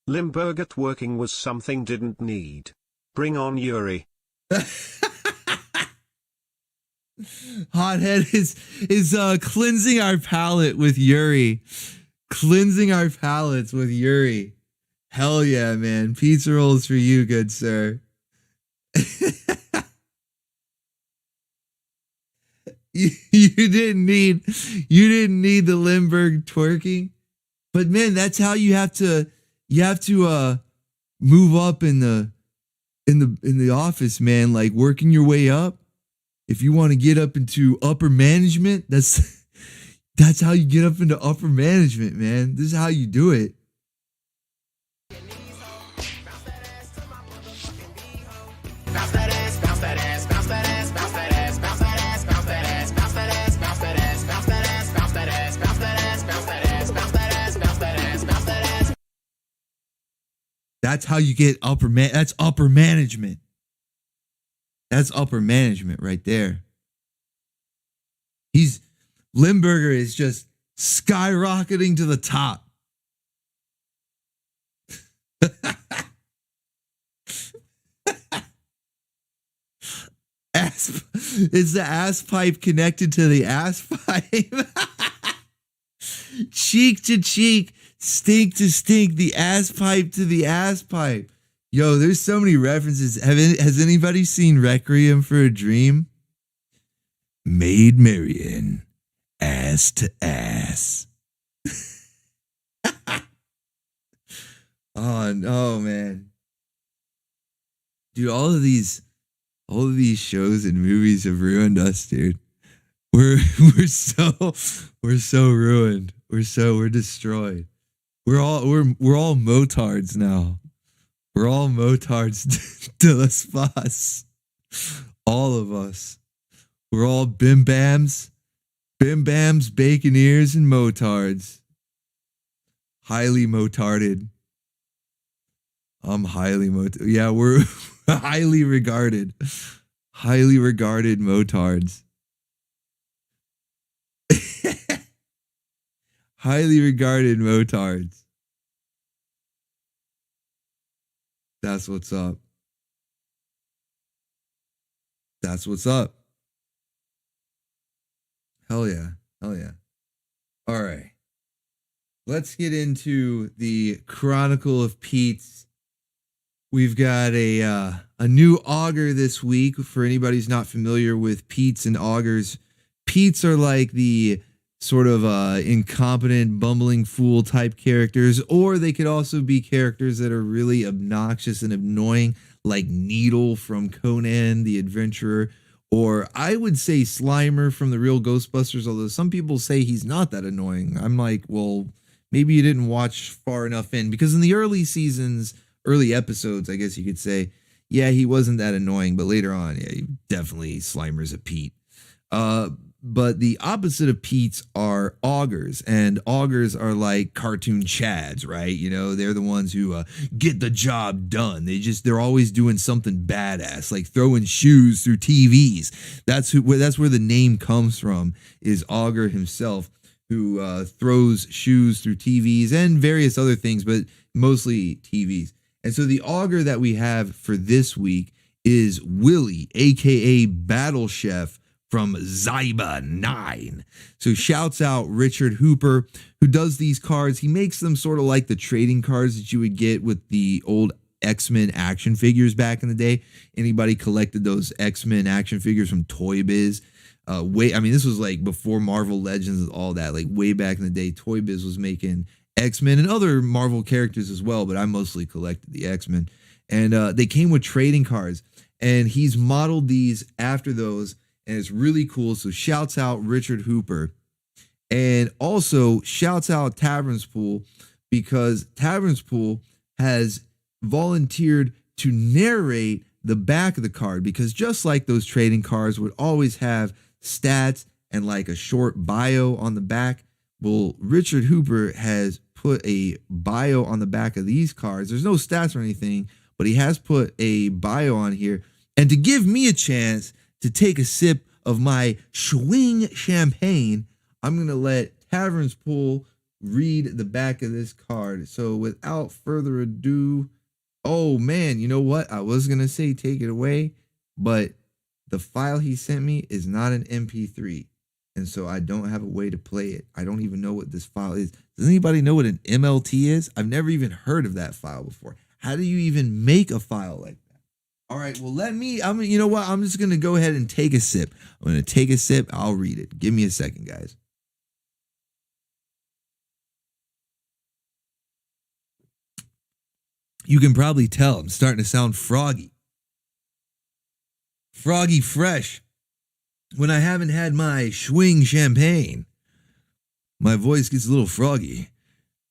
Limburger twerking was something didn't need. Bring on Yuri. Hothead is cleansing our palate with Yuri. Cleansing our palates with Yuri. Hell yeah, man. Pizza rolls for you, good sir. You didn't need the Limburg twerking. But man, that's how you have to move up in the office, man, like working your way up. If you want to get up into upper management, that's how you get up into upper management, man. This is how you do it. Bounce that ass, bounce that ass, bounce that ass, bounce that ass, bounce that ass, bounce that ass, bounce that ass, bounce that ass, bounce that ass, bounce that ass, bounce that ass, bounce that ass, bounce that ass, bounce that ass, bounce that ass. That's how you get that's upper management. That's upper management right there. Limburger is just skyrocketing to the top. Is the ass pipe connected to the ass pipe? Cheek to cheek, stink to stink, the ass pipe to the ass pipe. Yo, there's so many references. Has anybody seen Requiem for a Dream? Maid Marian, ass to ass. Oh no, man. Dude, all of these shows and movies have ruined us, dude. We're so ruined. We're destroyed. We're all motards now. We're all motards de las Spas. All of us. We're all bim bams. Bim Bams, Baconeers, and Motards. Highly motarded. I'm highly yeah, we're highly regarded. Highly regarded motards. Highly regarded motards. That's what's up. That's what's up. Hell yeah. Hell yeah. All right. Let's get into the Chronicle of Pete's. We've got a new Augur this week. For anybody who's not familiar with Pete's and Augurs, Pete's are like the sort of incompetent, bumbling fool type characters, or they could also be characters that are really obnoxious and annoying, like Needle from Conan the Adventurer, or I would say Slimer from the Real Ghostbusters, although some people say he's not that annoying. I'm like, well, maybe you didn't watch far enough in, because in the early seasons, early episodes, I guess you could say, yeah, he wasn't that annoying, but later on, yeah, definitely Slimer's a Pete. But the opposite of Pete's are Augurs, and Augurs are like cartoon Chads, right? You know, they're the ones who get the job done. They're always doing something badass, like throwing shoes through TVs. That's where the name comes from, is Augur himself, who throws shoes through TVs and various other things, but mostly TVs. And so the Augur that we have for this week is Willie, aka Battle Chef, from Zyba 9. So shouts out Richard Hooper, who does these cards. He makes them sort of like the trading cards that you would get with the old X-Men action figures back in the day. Anybody collected those X-Men action figures from Toy Biz? This was like before Marvel Legends and all that, like way back in the day. Toy Biz was making X-Men and other Marvel characters as well, but I mostly collected the X-Men. And they came with trading cards, and he's modeled these after those, and it's really cool. So shouts out Richard Hooper. And also shouts out Tavern's Pool, because Tavern's Pool has volunteered to narrate the back of the card, because just like those trading cards would always have stats and like a short bio on the back, well, Richard Hooper has put a bio on the back of these cards. There's no stats or anything, but he has put a bio on here. And to give me a chance to take a sip of my swing champagne, I'm going to let Tavern's Pool read the back of this card. So without further ado, oh man, you know what? I was going to say take it away, but the file he sent me is not an MP3. And so I don't have a way to play it. I don't even know what this file is. Does anybody know what an MLT is? I've never even heard of that file before. How do you even make a file like that? All right, well, you know what? I'm just going to go ahead and take a sip. I'm going to take a sip. I'll read it. Give me a second, guys. You can probably tell I'm starting to sound froggy. Froggy fresh. When I haven't had my swing champagne, my voice gets a little froggy.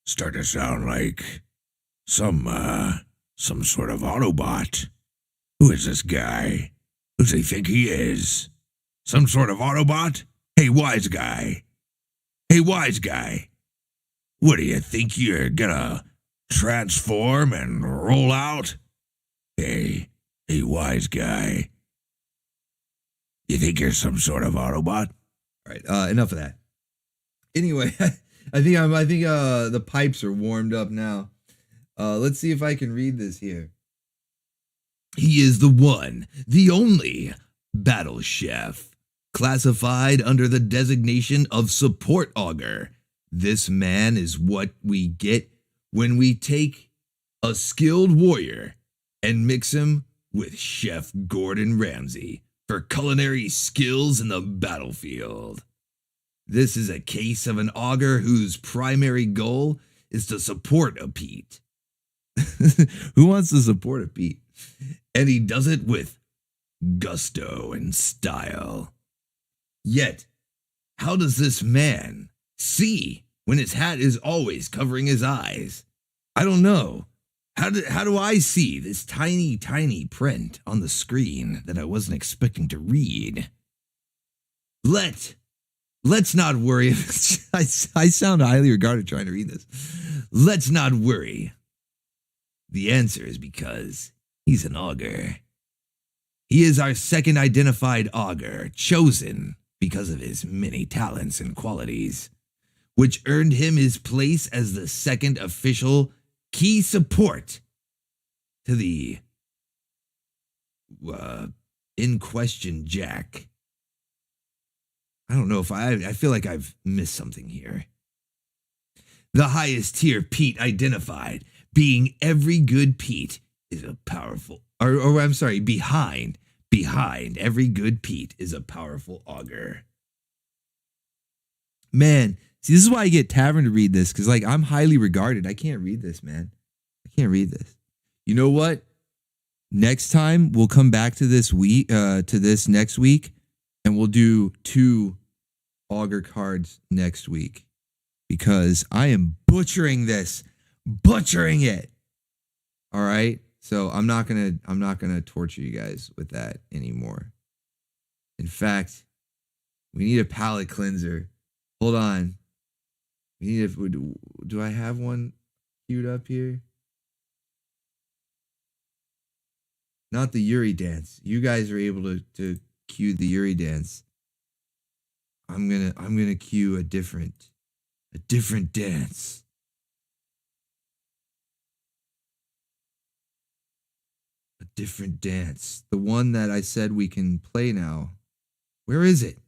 Start to sound like some sort of Autobot. Who is this guy? Who does he think he is? Some sort of Autobot? Hey, wise guy. Hey, wise guy. What do you think you're gonna transform and roll out? Hey, wise guy. You think you're some sort of Autobot? All right, enough of that. Anyway, I think the pipes are warmed up now. Let's see if I can read this here. He is the one, the only Battle Chef, classified under the designation of Support Augur. This man is what we get when we take a skilled warrior and mix him with Chef Gordon Ramsay for culinary skills in the battlefield. This is a case of an Augur whose primary goal is to support a Pete. Who wants to support a Pete? And he does it with gusto and style. Yet, how does this man see when his hat is always covering his eyes? I don't know. How do I see this tiny, tiny print on the screen that I wasn't expecting to read? Let Let's not worry. I sound highly regarded trying to read this. Let's not worry. The answer is because he's an augur. He is our second identified augur, chosen because of his many talents and qualities, which earned him his place as the second official key support to the in question Jack. I don't know if I feel like I've missed something here. The highest tier Pete identified, being every good Pete is a powerful, or I'm sorry, behind every good Pete is a powerful augur. Man, see, this is why I get Tavern to read this, because like I'm highly regarded. I can't read this, man. I can't read this. You know what? Next time we'll come back to this next week, and we'll do 2 augur cards next week, because I am butchering it. All right. So I'm not gonna torture you guys with that anymore. In fact, we need a palate cleanser. Hold on. Do I have one queued up here? Not the Yuri dance. You guys are able to cue the Yuri dance. I'm gonna cue a different dance. A different dance. The one that I said we can play now. Where is it?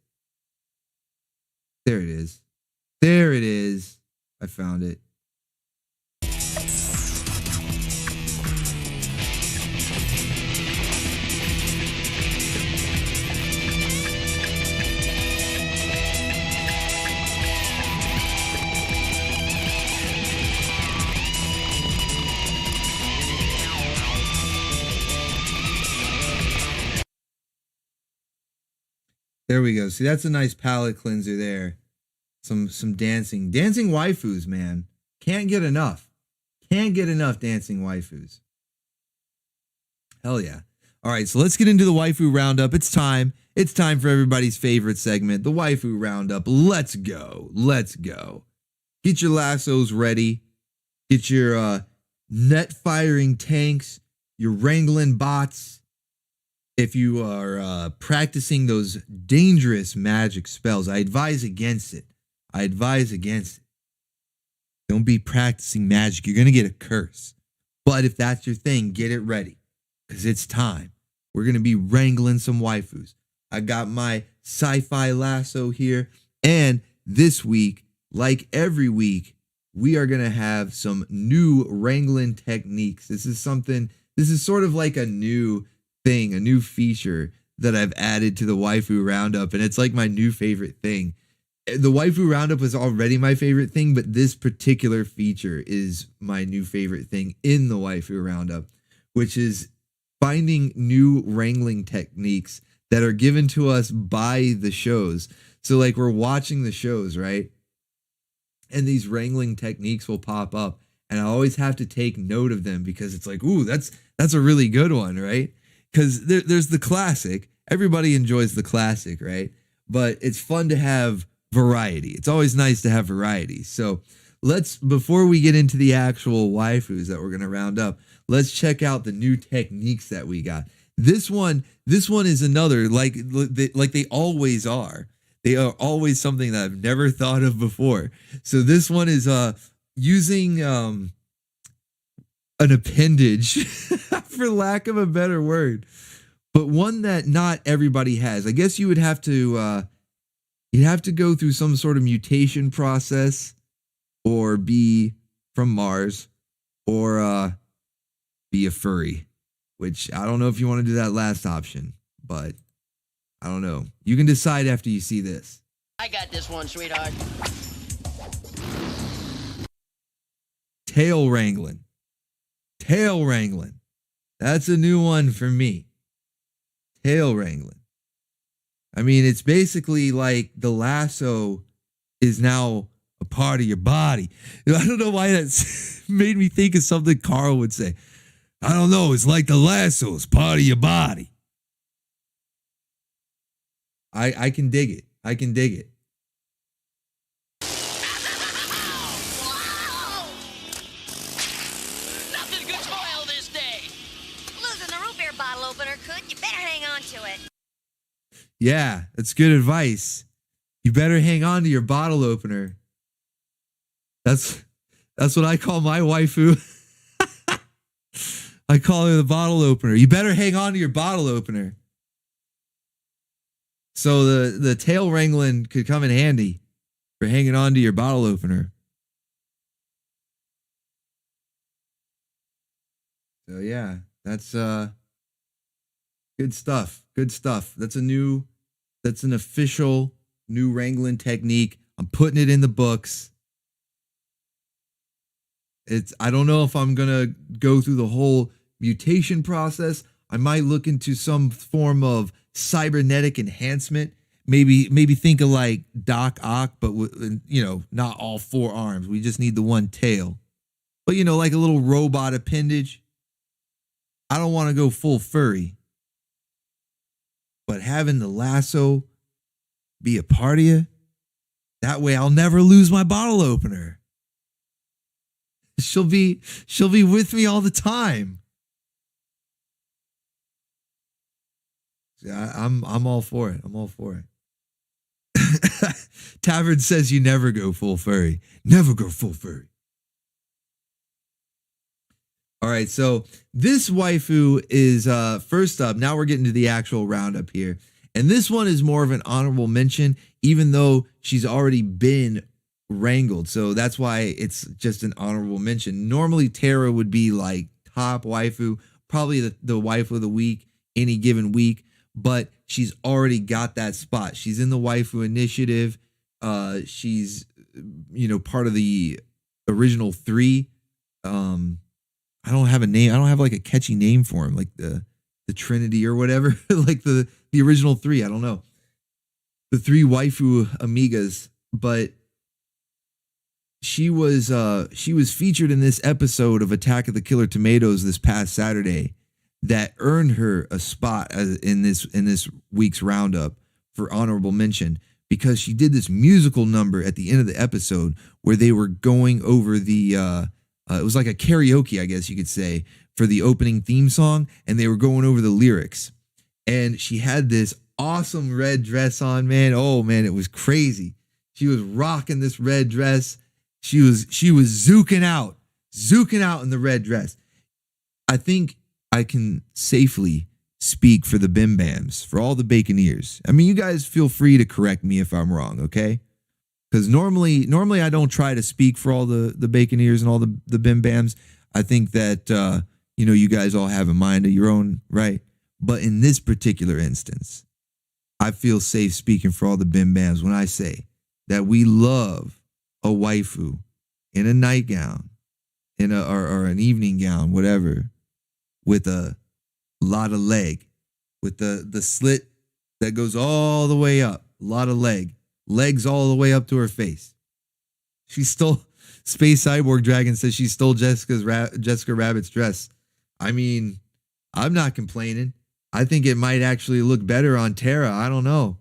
There it is. There it is. I found it. There we go. See, that's a nice palate cleanser there. Some dancing waifus, man. Can't get enough. Can't get enough dancing waifus. Hell yeah. All right, so let's get into the Waifu Roundup. It's time. It's time for everybody's favorite segment, the Waifu Roundup. Let's go. Let's go. Get your lassos ready. Get your net firing tanks, your wrangling bots. If you are practicing those dangerous magic spells, I advise against it. I advise against it. Don't be practicing magic. You're going to get a curse. But if that's your thing, get it ready, because it's time. We're going to be wrangling some waifus. I got my sci-fi lasso here. And this week, like every week, we are going to have some new wrangling techniques. This is sort of like a new thing, a new feature that I've added to the Waifu Roundup, and it's like my new favorite thing. The Waifu Roundup was already my favorite thing, but this particular feature is my new favorite thing in the Waifu Roundup, which is finding new wrangling techniques that are given to us by the shows. So like we're watching the shows, right? And these wrangling techniques will pop up, and I always have to take note of them, because it's like, ooh, that's a really good one, right? Because there's the classic. Everybody enjoys the classic, right? But it's fun to have variety. It's always nice to have variety. So before we get into the actual waifus that we're going to round up, let's check out the new techniques that we got. This one is another, like they always are. They are always something that I've never thought of before. So this one is using an appendage, for lack of a better word, but one that not everybody has. I guess you would have to go through some sort of mutation process, or be from Mars, or be a furry, which I don't know if you want to do that last option, but I don't know. You can decide after you see this. I got this one, sweetheart. Tail wrangling. Tail wrangling. That's a new one for me. Tail wrangling. I mean, it's basically like the lasso is now a part of your body. I don't know why that's made me think of something Carl would say. I don't know. It's like the lasso is part of your body. I can dig it. I can dig it. opener could. You better hang on to it. Yeah, that's good advice. You better hang on to your bottle opener. That's what I call my waifu. I call her the bottle opener. You better hang on to your bottle opener. So the tail wrangling could come in handy for hanging on to your bottle opener. So yeah, that's good stuff. Good stuff. That's an official new wrangling technique. I'm putting it in the books. I don't know if I'm gonna go through the whole mutation process. I might look into some form of cybernetic enhancement. Maybe think of like Doc Ock, but not all 4 arms. We just need the one tail. But like a little robot appendage. I don't want to go full furry. But having the lasso be a part of you, that way I'll never lose my bottle opener. She'll be with me all the time. Yeah, I'm all for it. I'm all for it. Tavern says you never go full furry. Never go full furry. All right, so this waifu is first up. Now we're getting to the actual roundup here. And this one is more of an honorable mention, even though she's already been wrangled. So that's why it's just an honorable mention. Normally, Terra would be like top waifu, probably the waifu of the week, any given week. But she's already got that spot. She's in the Waifu Initiative. She's, part of the original 3. I don't have a name. I don't have like a catchy name for him, like the Trinity or whatever, like the original 3. I don't know. The 3 waifu amigas, but she was featured in this episode of Attack of the Killer Tomatoes this past Saturday that earned her a spot in this week's roundup for honorable mention, because she did this musical number at the end of the episode where they were going over the it was like a karaoke, I guess you could say, for the opening theme song, and they were going over the lyrics. And she had this awesome red dress on, man. Oh man, it was crazy. She was rocking this red dress. She was zooking out in the red dress. I think I can safely speak for the Bim Bams, for all the Baconeers. I mean, you guys feel free to correct me if I'm wrong, okay? Because normally I don't try to speak for all the Baconeers and all the Bim Bams. I think that, you guys all have a mind of your own, right? But in this particular instance, I feel safe speaking for all the Bim Bams when I say that we love a waifu in a nightgown, or an evening gown, whatever, with a lot of leg, with the slit that goes all the way up, a lot of legs all the way up to her face. She stole, Space Cyborg Dragon says she stole Jessica Rabbit's dress. I mean, I'm not complaining. I think it might actually look better on Terra. I don't know.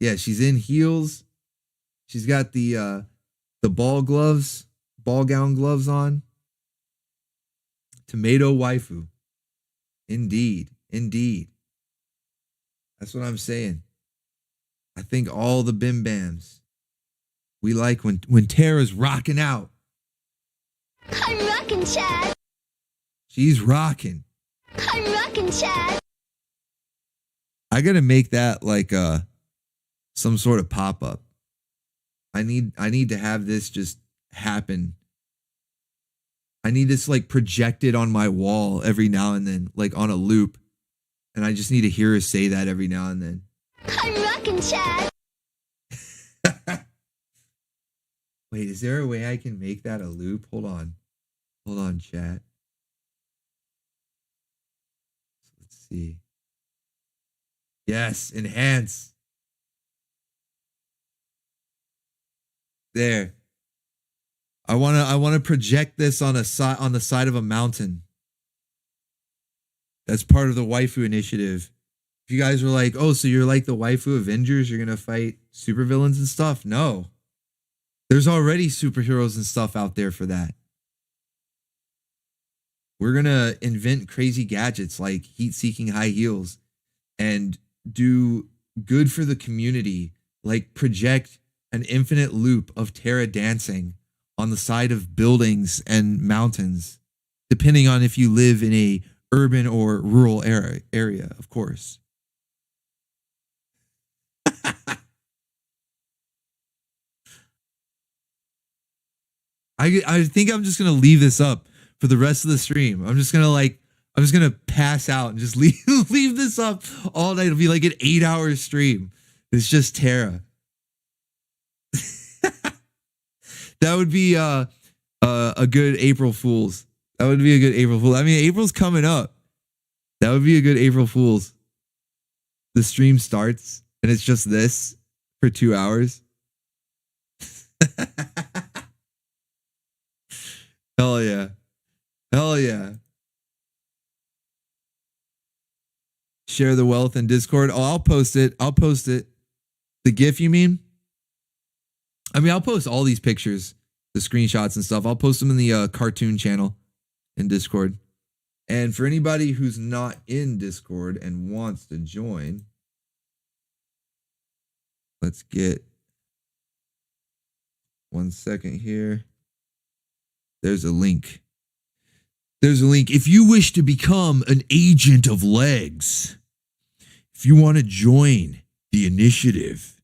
Yeah, she's in heels. She's got the ball gown gloves on. Tomato waifu. Indeed. That's what I'm saying. I think all the Bim Bams, we like when Tara's rocking out. I'm rocking, Chad. She's rocking. I'm rocking, Chad. I gotta make that like some sort of pop-up. I need to have this just happen. I need this like projected on my wall every now and then, like on a loop. And I just need to hear her say that every now and then. I'm rocking, Chad. Wait, is there a way I can make that a loop? Hold on, chat. Let's see. Yes, enhance. There. I wanna project this on the side of a mountain. That's part of the Waifu Initiative. If you guys were like, oh, so you're like the Waifu Avengers, you're gonna fight supervillains and stuff. No. There's already superheroes and stuff out there for that. We're going to invent crazy gadgets like heat-seeking high heels and do good for the community, like project an infinite loop of Terra dancing on the side of buildings and mountains, depending on if you live in a urban or rural area, of course. I think I'm just going to leave this up for the rest of the stream. I'm just going to pass out and just leave this up all night. It'll be like an 8-hour stream. It's just Terra. That would be a good April Fool's. That would be a good April Fool's. I mean, April's coming up. That would be a good April Fool's. The stream starts and it's just this for 2 hours. Hell yeah. Hell yeah. Share the wealth in Discord. Oh, I'll post it. I'll post it. The GIF, you mean? I mean, I'll post all these pictures, the screenshots and stuff. I'll post them in the cartoon channel in Discord. And for anybody who's not in Discord and wants to join, let's get 1 second here. There's a link. There's a link. If you wish to become an agent of legs, if you want to join the initiative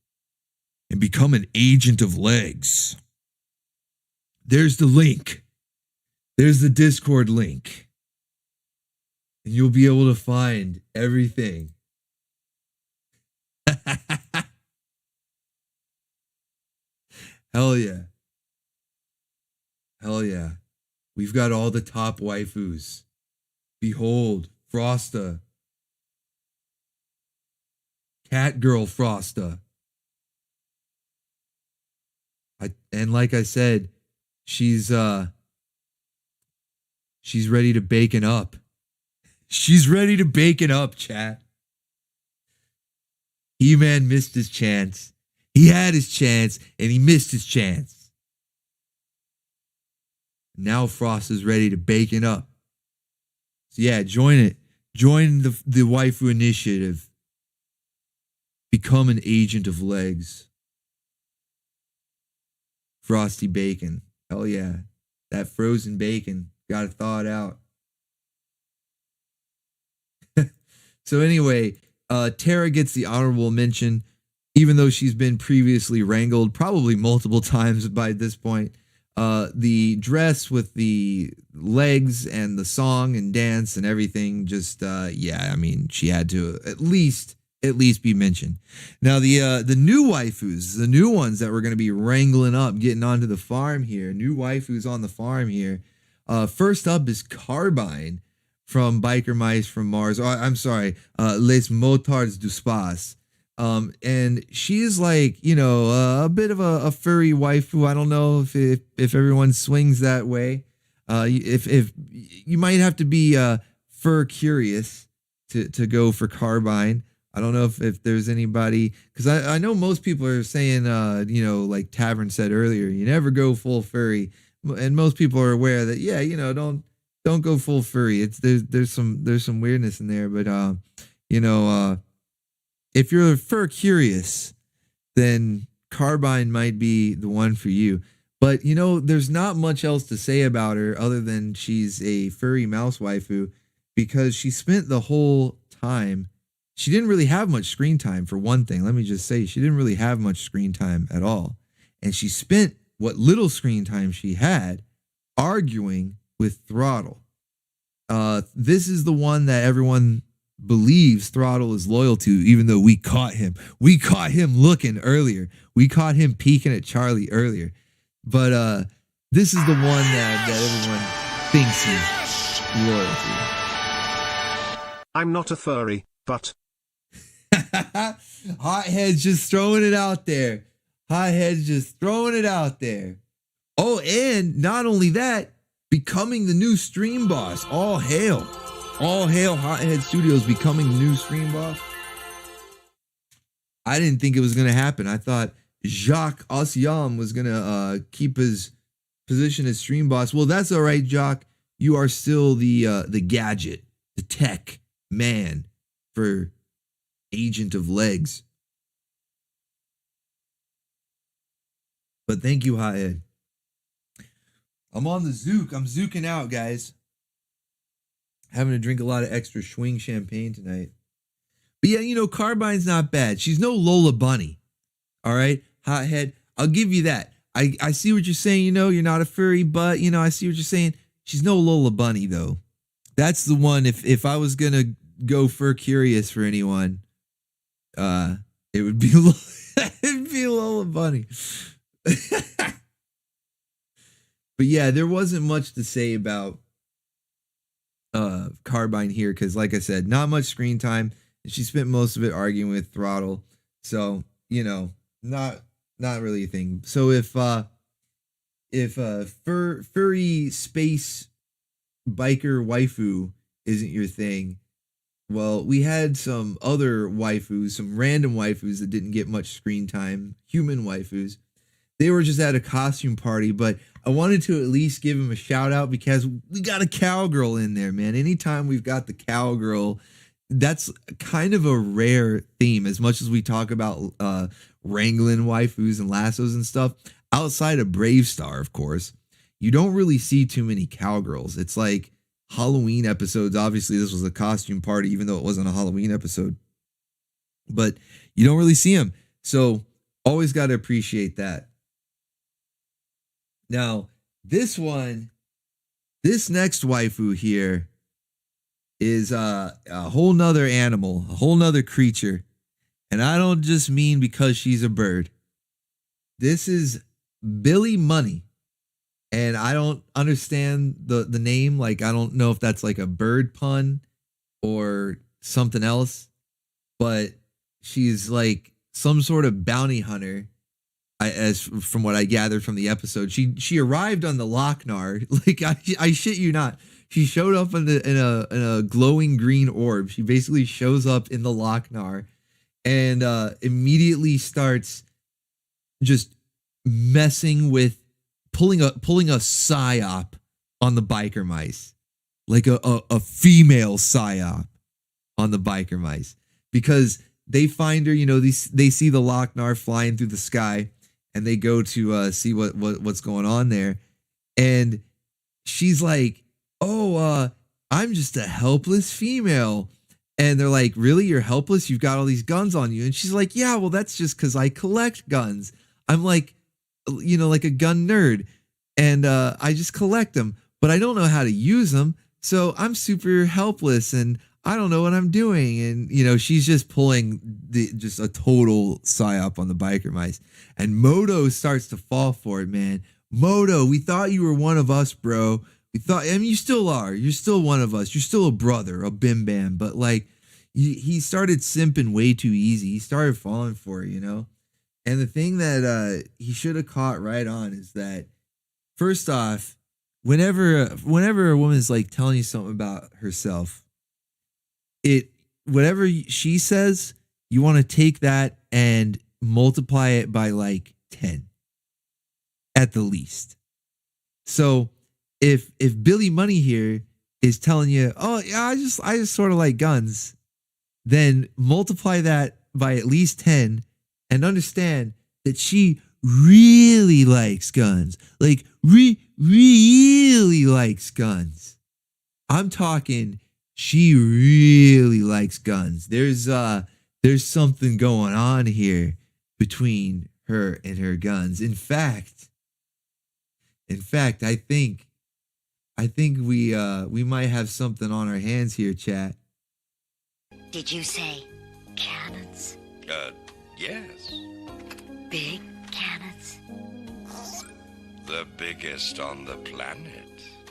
and become an agent of legs, there's the link. There's the Discord link. And you'll be able to find everything. Hell yeah. Hell yeah. We've got all the top waifus. Behold, Frosta. Catgirl Frosta. And like I said, she's ready to bacon up. She's ready to bacon up, chat. He-Man missed his chance. He had his chance and he missed his chance. Now Frost is ready to bacon up. So yeah, join it. Join the Waifu Initiative. Become an agent of legs. Frosty bacon. Hell yeah. That frozen bacon. Gotta thaw it out. So anyway, Terra gets the honorable mention, even though she's been previously wrangled probably multiple times by this point. The dress with the legs and the song and dance and everything, just yeah, I mean, she had to at least be mentioned. Now the new waifus, the new ones that we're going to be wrangling up, getting onto the farm here, new waifus on the farm here. First up is Carbine from Biker Mice from Mars. Oh, I'm sorry, Les Motards du Space. And she's like, you know, a bit of a furry waifu. I don't know if everyone swings that way. If you might have to be fur curious to go for Carbine. I don't know if there's anybody, because I know most people are saying, you know, like Tavern said earlier, you never go full furry, and most people are aware that, yeah, you know, don't go full furry. It's there's some weirdness in there, but you know, if you're fur curious, then Carbine might be the one for you. But, you know, there's not much else to say about her other than she's a furry mouse waifu, because she spent the whole time. She didn't really have much screen time, for one thing. Let me just say, she didn't really have much screen time at all. And she spent what little screen time she had arguing with Throttle. This is the one that everyone believes Throttle is loyal to, even though we caught him. We caught him looking earlier. We caught him peeking at Charlie earlier. But this is the one that everyone thinks he's loyal to. I'm not a furry, but... Hothead's just throwing it out there. Hothead's just throwing it out there. Oh, and not only that, becoming the new stream boss. All hail. All hail Hothead Studios becoming the new stream boss. I didn't think it was going to happen. I thought Jacques Ossiam was going to keep his position as stream boss. Well, that's all right, Jacques. you are still the gadget, the tech man for Agent of Legs. But thank you, Hothead. I'm on the Zook. I'm zooking out, guys. Having to drink a lot of extra Schwing champagne tonight. But yeah, you know, Carbine's not bad. She's no Lola Bunny. All right, Hothead. I'll give you that. I see what you're saying. You know, you're not a furry, but, you know, I see what you're saying. She's no Lola Bunny, though. That's the one. If I was going to go fur curious for anyone, it would be it'd be Lola Bunny. But yeah, there wasn't much to say about Carbine here because, like I said, not much screen time. She spent most of it arguing with Throttle. So, you know, not really a thing. So if furry space biker waifu isn't your thing, well, we had some other waifus, some random waifus that didn't get much screen time, human waifus. They were just at a costume party, but I wanted to at least give them a shout out because we got a cowgirl in there, man. Anytime we've got the cowgirl, that's kind of a rare theme. As much as we talk about wrangling waifus and lassos and stuff, outside of Brave Star, of course, you don't really see too many cowgirls. It's like Halloween episodes. Obviously, this was a costume party, even though it wasn't a Halloween episode. But you don't really see them. So always got to appreciate that. Now, this next waifu here is a whole nother animal, a whole nother creature. And I don't just mean because she's a bird. This is Billy Money. And I don't understand the name. Like, I don't know if that's like a bird pun or something else. But she's like some sort of bounty hunter. As from what I gathered from the episode, she arrived on the Lochnar. Like I shit you not, she showed up in a glowing green orb. She basically shows up in the Lochnar and immediately starts just messing with pulling a psyop on the biker mice, like a female psyop on the biker mice, because they find her. You know, they see the Lochnar flying through the sky. And they go to see what's going on there. And she's like, oh, I'm just a helpless female. And they're like, really? You're helpless? You've got all these guns on you. And she's like, yeah, well, that's just because I collect guns. I'm like, you know, like a gun nerd. And I just collect them. But I don't know how to use them. So I'm super helpless. And I don't know what I'm doing. And, you know, she's just pulling just a total psyop on the biker mice. And Moto starts to fall for it, man. Moto, we thought you were one of us, bro. We thought, I mean, you still are. You're still one of us. You're still a brother, a bim bam. But like, he started simping way too easy. He started falling for it, you know? And the thing that he should have caught right on is that, first off, whenever a woman's like telling you something about herself, whatever she says, you want to take that and multiply it by like 10 at the least. So if Billy Money here is telling you, oh yeah, I just sort of like guns, then multiply that by at least 10 and understand that she really likes guns. Like really likes guns. I'm talking, she really likes guns. There's something going on here between her and her guns. In fact, I think we might have something on our hands here, chat. Did you say cannons? Yes. Big cannons? The biggest on the planet.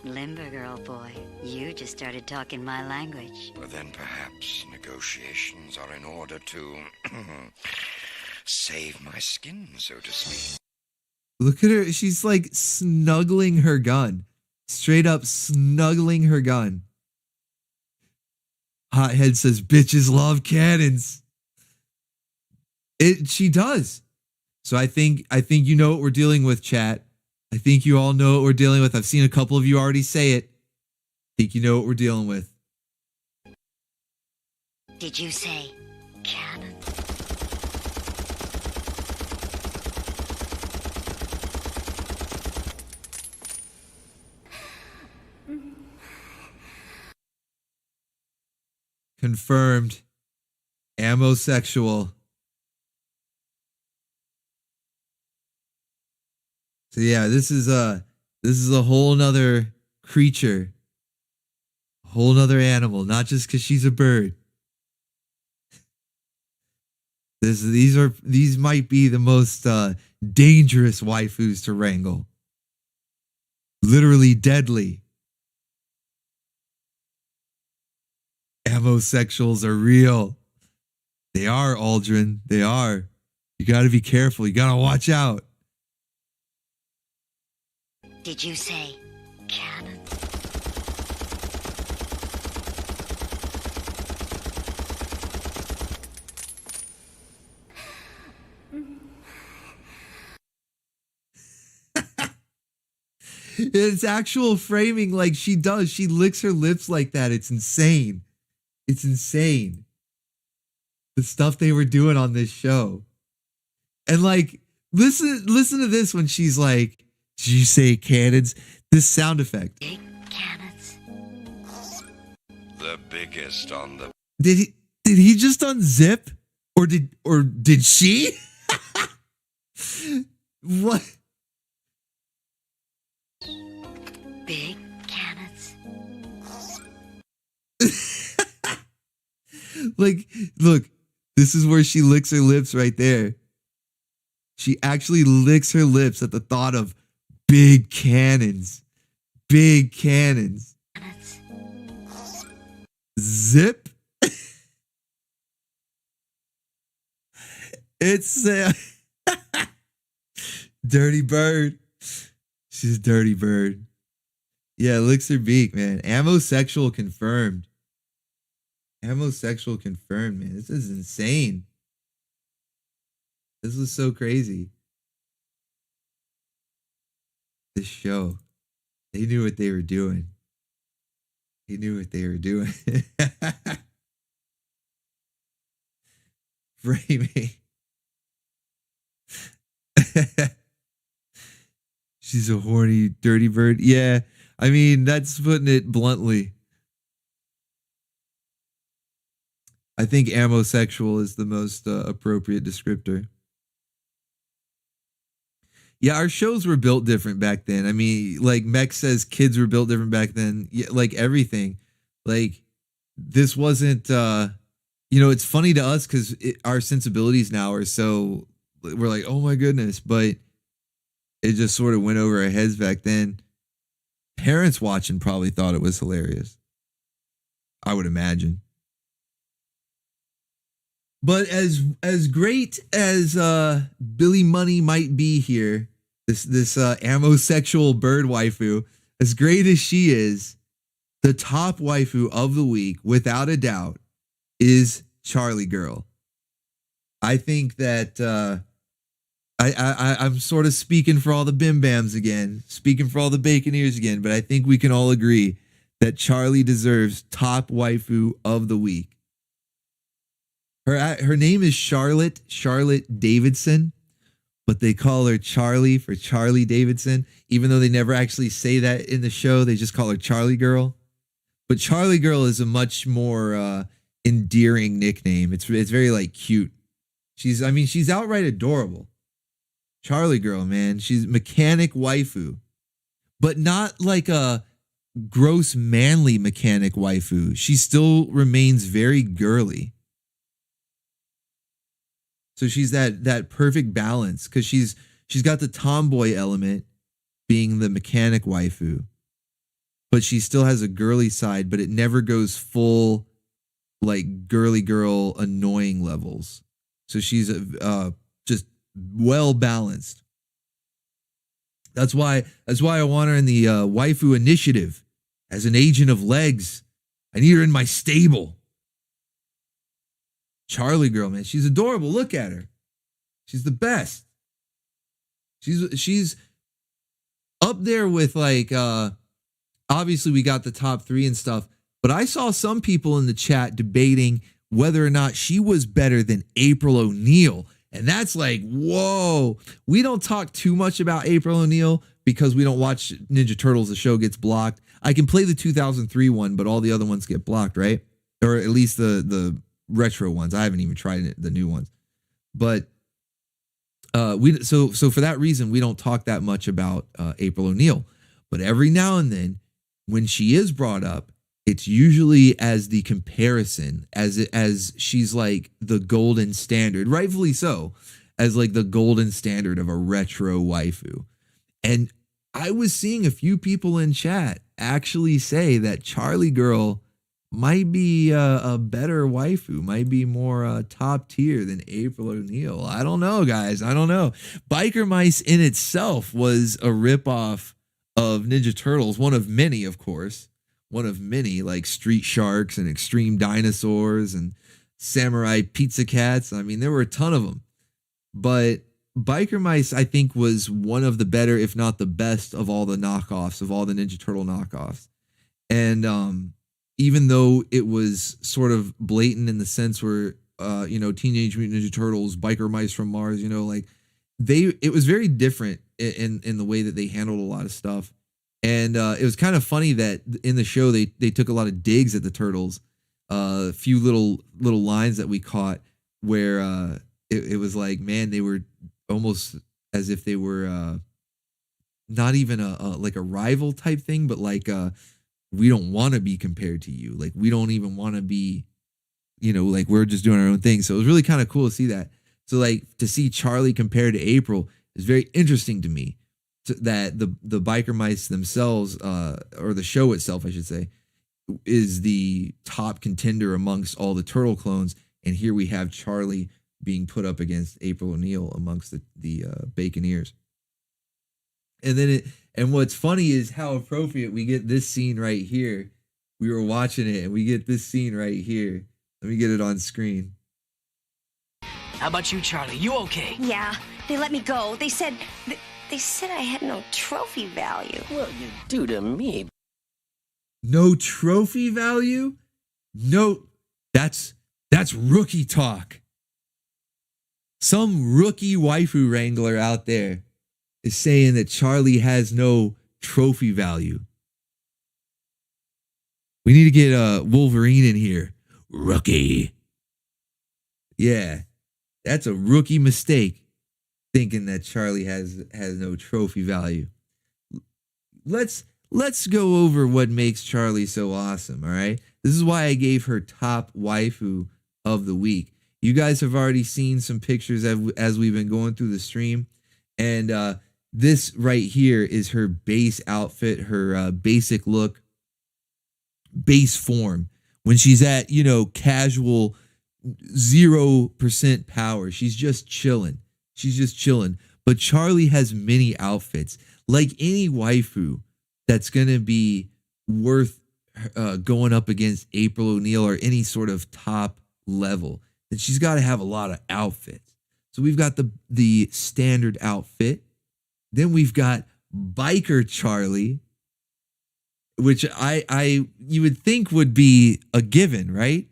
Limber girl boy, you just started talking my language. Well, then perhaps negotiations are in order to save my skin, so to speak. Look at her. She's like snuggling her gun. Straight up snuggling her gun. Hothead says, bitches love cannons. She does. So I think you know what we're dealing with, chat. I think you all know what we're dealing with. I've seen a couple of you already say it. Think you know what we're dealing with. Did you say cannon? Confirmed. Ammosexual. So yeah, this is a whole nother creature. A whole nother animal, not just because she's a bird. These might be the most dangerous waifus to wrangle. Literally deadly. Ammosexuals are real. They are, Aldrin. They are. You got to be careful. You got to watch out. Did you say cannon? It's actual framing like she does. She licks her lips like that. It's insane. It's insane. The stuff they were doing on this show. And like, listen to this when she's like, did you say cannons? This sound effect. Big cannons. The biggest on the... Did he just unzip? Or did she? What? Big cannons. Like, look, this is where she licks her lips right there. She actually licks her lips at the thought of big cannons. Big cannons. Zip. It's dirty bird. She's a dirty bird. Yeah, licks her beak, man. Ammosexual confirmed. Ammosexual confirmed, man. This is insane. This was so crazy. This show. They knew what they were doing. They knew what they were doing. Framing. She's a horny, dirty bird. Yeah, I mean, that's putting it bluntly. I think ammosexual is the most appropriate descriptor. Yeah, our shows were built different back then. I mean, like Mech says, kids were built different back then. Yeah, like everything. Like, this wasn't, it's funny to us because our sensibilities now are so, we're like, oh my goodness. But it just sort of went over our heads back then. Parents watching probably thought it was hilarious. I would imagine. But as great as Billy Money might be here, this ammosexual bird waifu, as great as she is, the top waifu of the week, without a doubt, is Charlie Girl. I think that I'm sort of speaking for all the Bim Bams again, speaking for all the Baconeers again, but I think we can all agree that Charlie deserves top waifu of the week. Her name is Charlotte Davidson, but they call her Charlie for Charlie Davidson, even though they never actually say that in the show. They just call her Charlie Girl. But Charlie Girl is a much more endearing nickname. It's very like cute. She's outright adorable. Charlie Girl, man. She's mechanic waifu, but not like a gross manly mechanic waifu. She still remains very girly. So she's that perfect balance because she's got the tomboy element being the mechanic waifu, but she still has a girly side, but it never goes full like girly girl annoying levels. So she's just well balanced. That's why I want her in the Waifu Initiative as an agent of legs. I need her in my stable. Charlie Girl, man, she's adorable. Look at her. She's the best. She's up there with like I'll obviously we got the top 3 and stuff, but I saw some people in the chat debating whether or not she was better than April O'Neil. And that's like, whoa. We don't talk too much about April O'Neil because we don't watch Ninja Turtles. The show gets blocked. I can play the 2003 one, but all the other ones get blocked, right? Or at least the retro ones. I haven't even tried the new ones. But so for that reason, we don't talk that much about April O'Neil. But every now and then, when she is brought up, it's usually as the comparison, as she's like the golden standard, rightfully so, as like the golden standard of a retro waifu. And I was seeing a few people in chat actually say that Charlie Girl might be a better waifu, might be more top tier than April O'Neil. I don't know, guys. I don't know. Biker Mice in itself was a ripoff of Ninja Turtles, one of many, of course. One of many, like Street Sharks and Extreme Dinosaurs and Samurai Pizza Cats. I mean, there were a ton of them. But Biker Mice, I think, was one of the better, if not the best, of all the knockoffs, of all the Ninja Turtle knockoffs. And even though it was sort of blatant in the sense where, Teenage Mutant Ninja Turtles, Biker Mice from Mars, like it was very different in the way that they handled a lot of stuff. And it was kind of funny that in the show they took a lot of digs at the Turtles. A few little lines that we caught where it was like, man, they were almost as if they were not even like a rival type thing, but like we don't want to be compared to you. Like we don't even want to be, like we're just doing our own thing. So it was really kind of cool to see that. So like to see Charlie compared to April is very interesting to me. That the Biker Mice themselves, or the show itself, I should say, is the top contender amongst all the Turtle clones, and here we have Charlie being put up against April O'Neil amongst the Baconeers. And then and what's funny is how appropriate we get this scene right here. We were watching it, and we get this scene right here. Let me get it on screen. How about you, Charlie? You okay? Yeah, they let me go. They said I had no trophy value. Well, you do to me. No trophy value? No, that's rookie talk. Some rookie waifu wrangler out there is saying that Charlie has no trophy value. We need to get Wolverine in here. Rookie. Yeah, that's a rookie mistake. Thinking that Charlie has no trophy value. Let's go over what makes Charlie so awesome, all right? This is why I gave her top waifu of the week. You guys have already seen some pictures as we've been going through the stream. And this right here is her base outfit, her basic look, base form. When she's at, casual 0% power, she's just chilling. She's just chilling. But Charlie has many outfits. Like any waifu that's going to be worth going up against April O'Neil or any sort of top level, then she's got to have a lot of outfits. So we've got the standard outfit. Then we've got Biker Charlie, which you would think would be a given, right?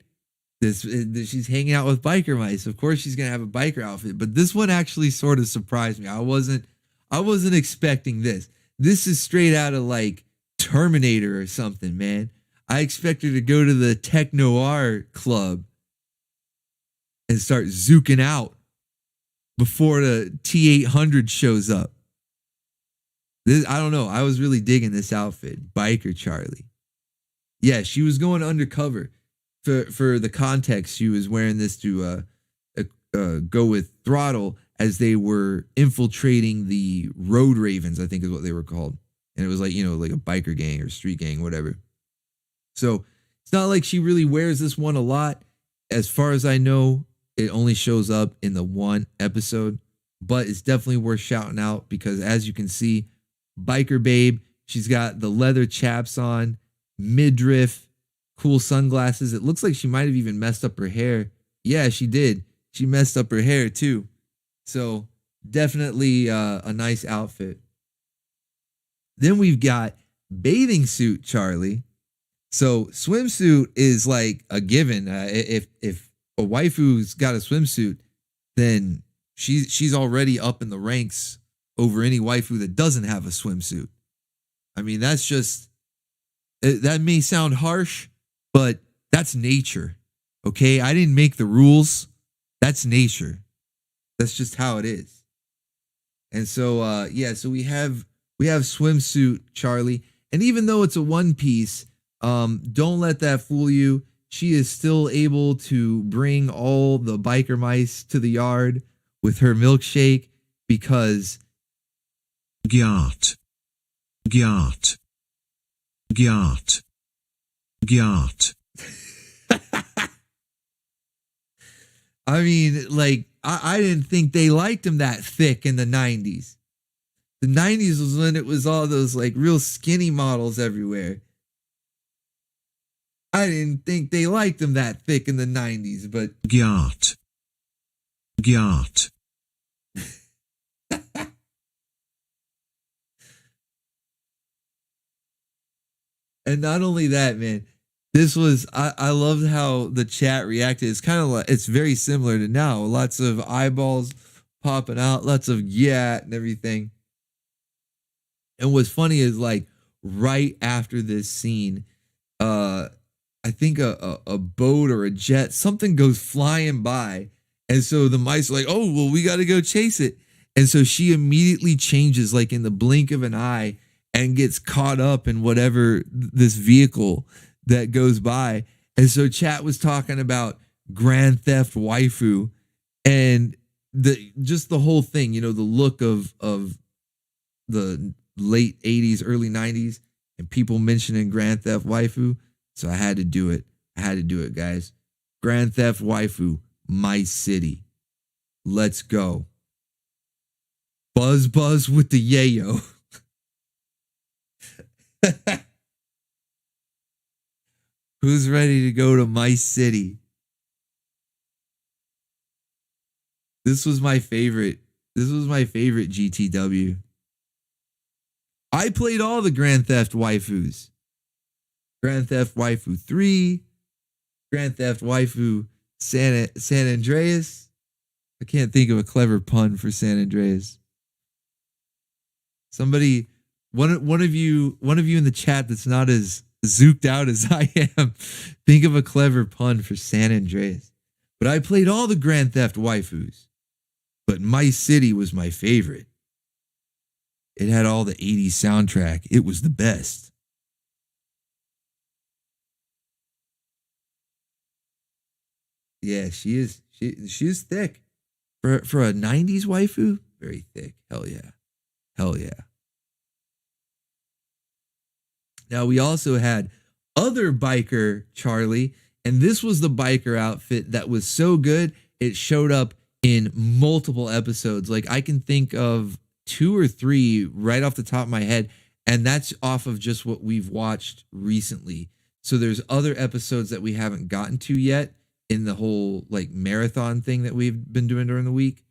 She's hanging out with biker mice. Of course she's gonna have a biker outfit, but this one actually sort of surprised me. I wasn't expecting this. This is straight out of like Terminator or something, man. I expect her to go to the Tech Noir club and start zooking out before the T-800 shows up. I don't know. I was really digging this outfit. Biker Charlie. Yeah, she was going undercover. For the context, she was wearing this to go with Throttle as they were infiltrating the Road Ravens, I think is what they were called. And it was like, like a biker gang or street gang, whatever. So it's not like she really wears this one a lot. As far as I know, it only shows up in the one episode, but it's definitely worth shouting out because as you can see, Biker Babe, she's got the leather chaps on, midriff, cool sunglasses. It looks like she might have even messed up her hair. Yeah, she did. She messed up her hair too. So definitely a nice outfit. Then we've got bathing suit Charlie. So swimsuit is like a given. If a waifu's got a swimsuit, then she's already up in the ranks over any waifu that doesn't have a swimsuit. I mean, that's just, that may sound harsh, but that's nature. Okay, I didn't make the rules. That's nature. That's just how it is. And so so we have swimsuit Charlie, and even though it's a one piece, don't let that fool you. She is still able to bring all the biker mice to the yard with her milkshake because Gyat. Gyat. Gyat. Gyat. I mean, like, I didn't think they liked him that thick in the 90s. The 90s was when it was all those like real skinny models everywhere. I didn't think they liked him that thick in the 90s, but Gyat. Gyat. And not only that, man, this was, I loved how the chat reacted. It's kind of like, it's very similar to now. Lots of eyeballs popping out, lots of yeah and everything. And what's funny is like right after this scene, I think a boat or a jet, something goes flying by. And so the mice are like, oh, well, we got to go chase it. And so she immediately changes like in the blink of an eye and gets caught up in whatever this vehicle that goes by. And so chat was talking about Grand Theft Waifu and just the whole thing, you know, the look of the late 80s, early 90s, and people mentioning Grand Theft Waifu. So I had to do it. I had to do it, guys. Grand Theft Waifu, my city. Let's go. Buzz buzz with the yayo. Who's ready to go to my city? This was my favorite. This was my favorite GTW. I played all the Grand Theft Waifus. Grand Theft Waifu 3, Grand Theft Waifu San Andreas. I can't think of a clever pun for San Andreas. Somebody, one of you in the chat that's not as zooked out as I am, think of a clever pun for San Andreas. But I played all the Grand Theft Waifus, but My City was my favorite. It had all the 80s soundtrack. It was the best. Yeah, she is thick. For a 90s waifu, very thick. Hell yeah. Hell yeah. Now we also had other biker Charlie, and this was the biker outfit that was so good it showed up in multiple episodes. Like I can think of 2 or 3 right off the top of my head, and that's off of just what we've watched recently. So there's other episodes that we haven't gotten to yet in the whole like marathon thing that we've been doing during the week.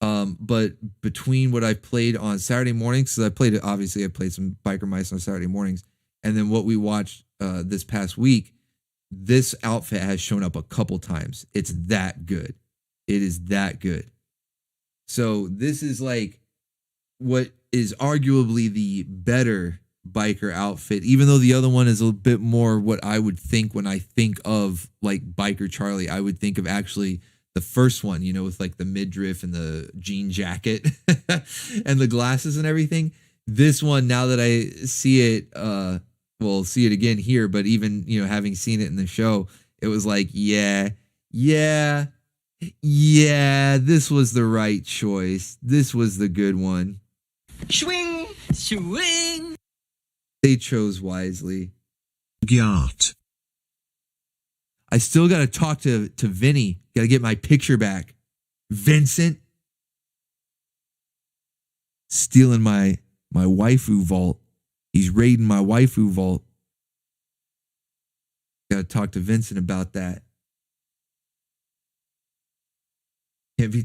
But between what I played on Saturday mornings, because I played some biker mice on Saturday mornings, and then what we watched this past week, this outfit has shown up a couple times. It's that good. It is that good. So this is like what is arguably the better biker outfit, even though the other one is a bit more what I would think when I think of like biker Charlie. I would think of actually the first one, you know, with like the midriff and the jean jacket and the glasses and everything. This one, now that I see it, see it again here, but even, you know, having seen it in the show, it was like, yeah, this was the right choice. This was the good one. Swing, swing. They chose wisely. Gyat. I still got to talk to Vinny. Got to get my picture back. Vincent. Stealing my waifu vault. He's raiding my waifu vault. Got to talk to Vincent about that. Can't be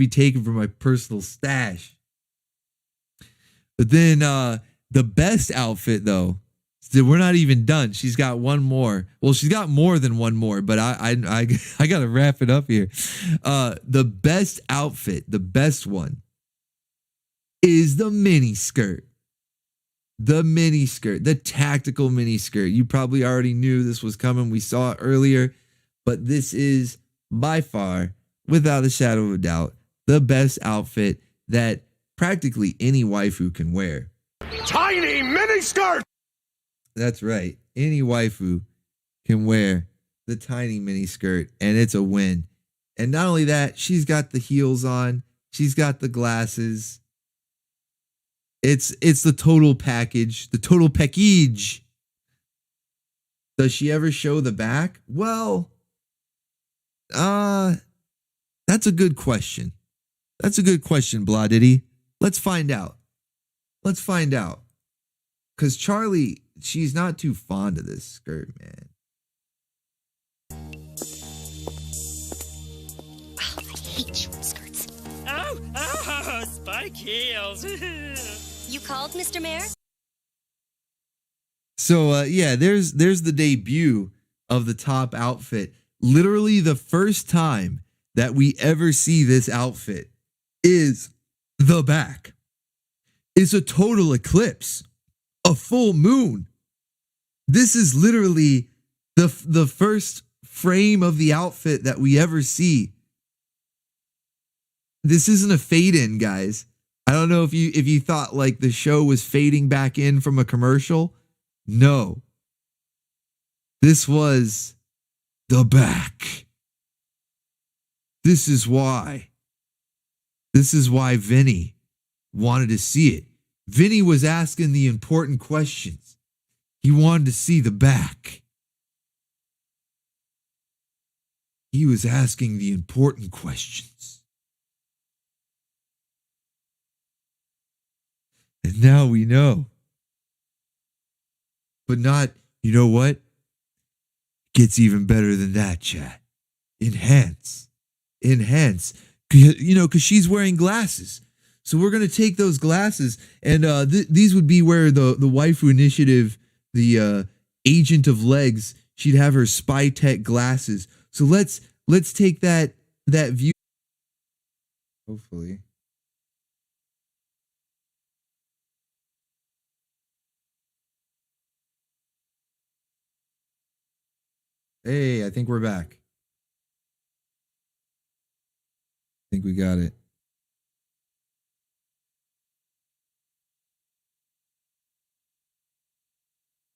taken from my personal stash. But then The best outfit, though, we're not even done. She's got one more. Well, she's got more than one more, but I got to wrap it up here. The best outfit, the best one, is the miniskirt. The miniskirt, the tactical miniskirt. You probably already knew this was coming. We saw it earlier, but this is by far, without a shadow of a doubt, the best outfit that practically any waifu can wear. Tiny miniskirt! That's right. Any waifu can wear the tiny miniskirt, and it's a win. And not only that, she's got the heels on. She's got the glasses. It's the total package, the total package. Does she ever show the back? Well, that's a good question. That's a good question, Blah Diddy. Let's find out. Let's find out. Because Charlie, she's not too fond of this skirt, man. Oh, I hate short skirts. Oh, spike heels. You called, Mr. Mayor? So, yeah, there's the debut of the top outfit. Literally the first time that we ever see this outfit is the back. It's a total eclipse, a full moon. This is literally the first frame of the outfit that we ever see. This isn't a fade in, guys. I don't know if you thought like the show was fading back in from a commercial. No. This was the back. This is why Vinny wanted to see it. Vinny was asking the important questions. He wanted to see the back. He was asking the important questions. And now we know. But not, you know what? Gets even better than that, chat. Enhance. You know, because she's wearing glasses. So we're going to take those glasses, and these would be where the Waifu Initiative, the agent of legs, she'd have her spy tech glasses. So let's take that view. Hopefully. Hey, I think we're back. I think we got it.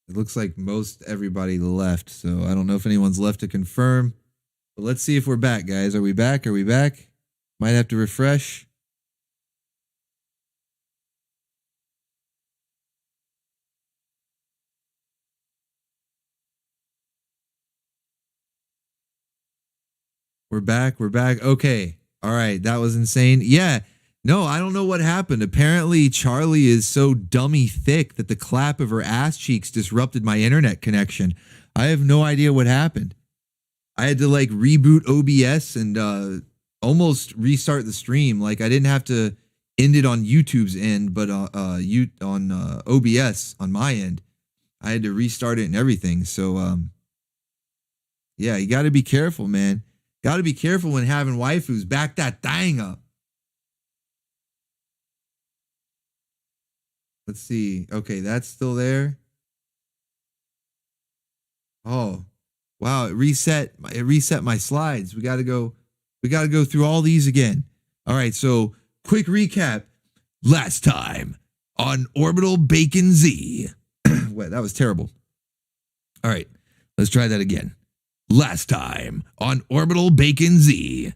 It looks like most everybody left, so I don't know if anyone's left to confirm. But let's see if we're back, guys. Are we back? Are we back? Might have to refresh. We're back. Okay. All right. That was insane. Yeah. No, I don't know what happened. Apparently, Charlie is so dummy thick that the clap of her ass cheeks disrupted my internet connection. I have no idea what happened. I had to like reboot OBS and almost restart the stream. Like I didn't have to end it on YouTube's end, but on OBS on my end, I had to restart it and everything. So yeah, you got to be careful, man. Got to be careful when having waifus. Back that thing up. Let's see. Okay, that's still there. Oh, wow! It reset my slides. We got to go through all these again. All right. So quick recap. Last time on Orbital Bacon Z. Wait, that was terrible. All right, let's try that again. Last time on Orbital Bacon Z.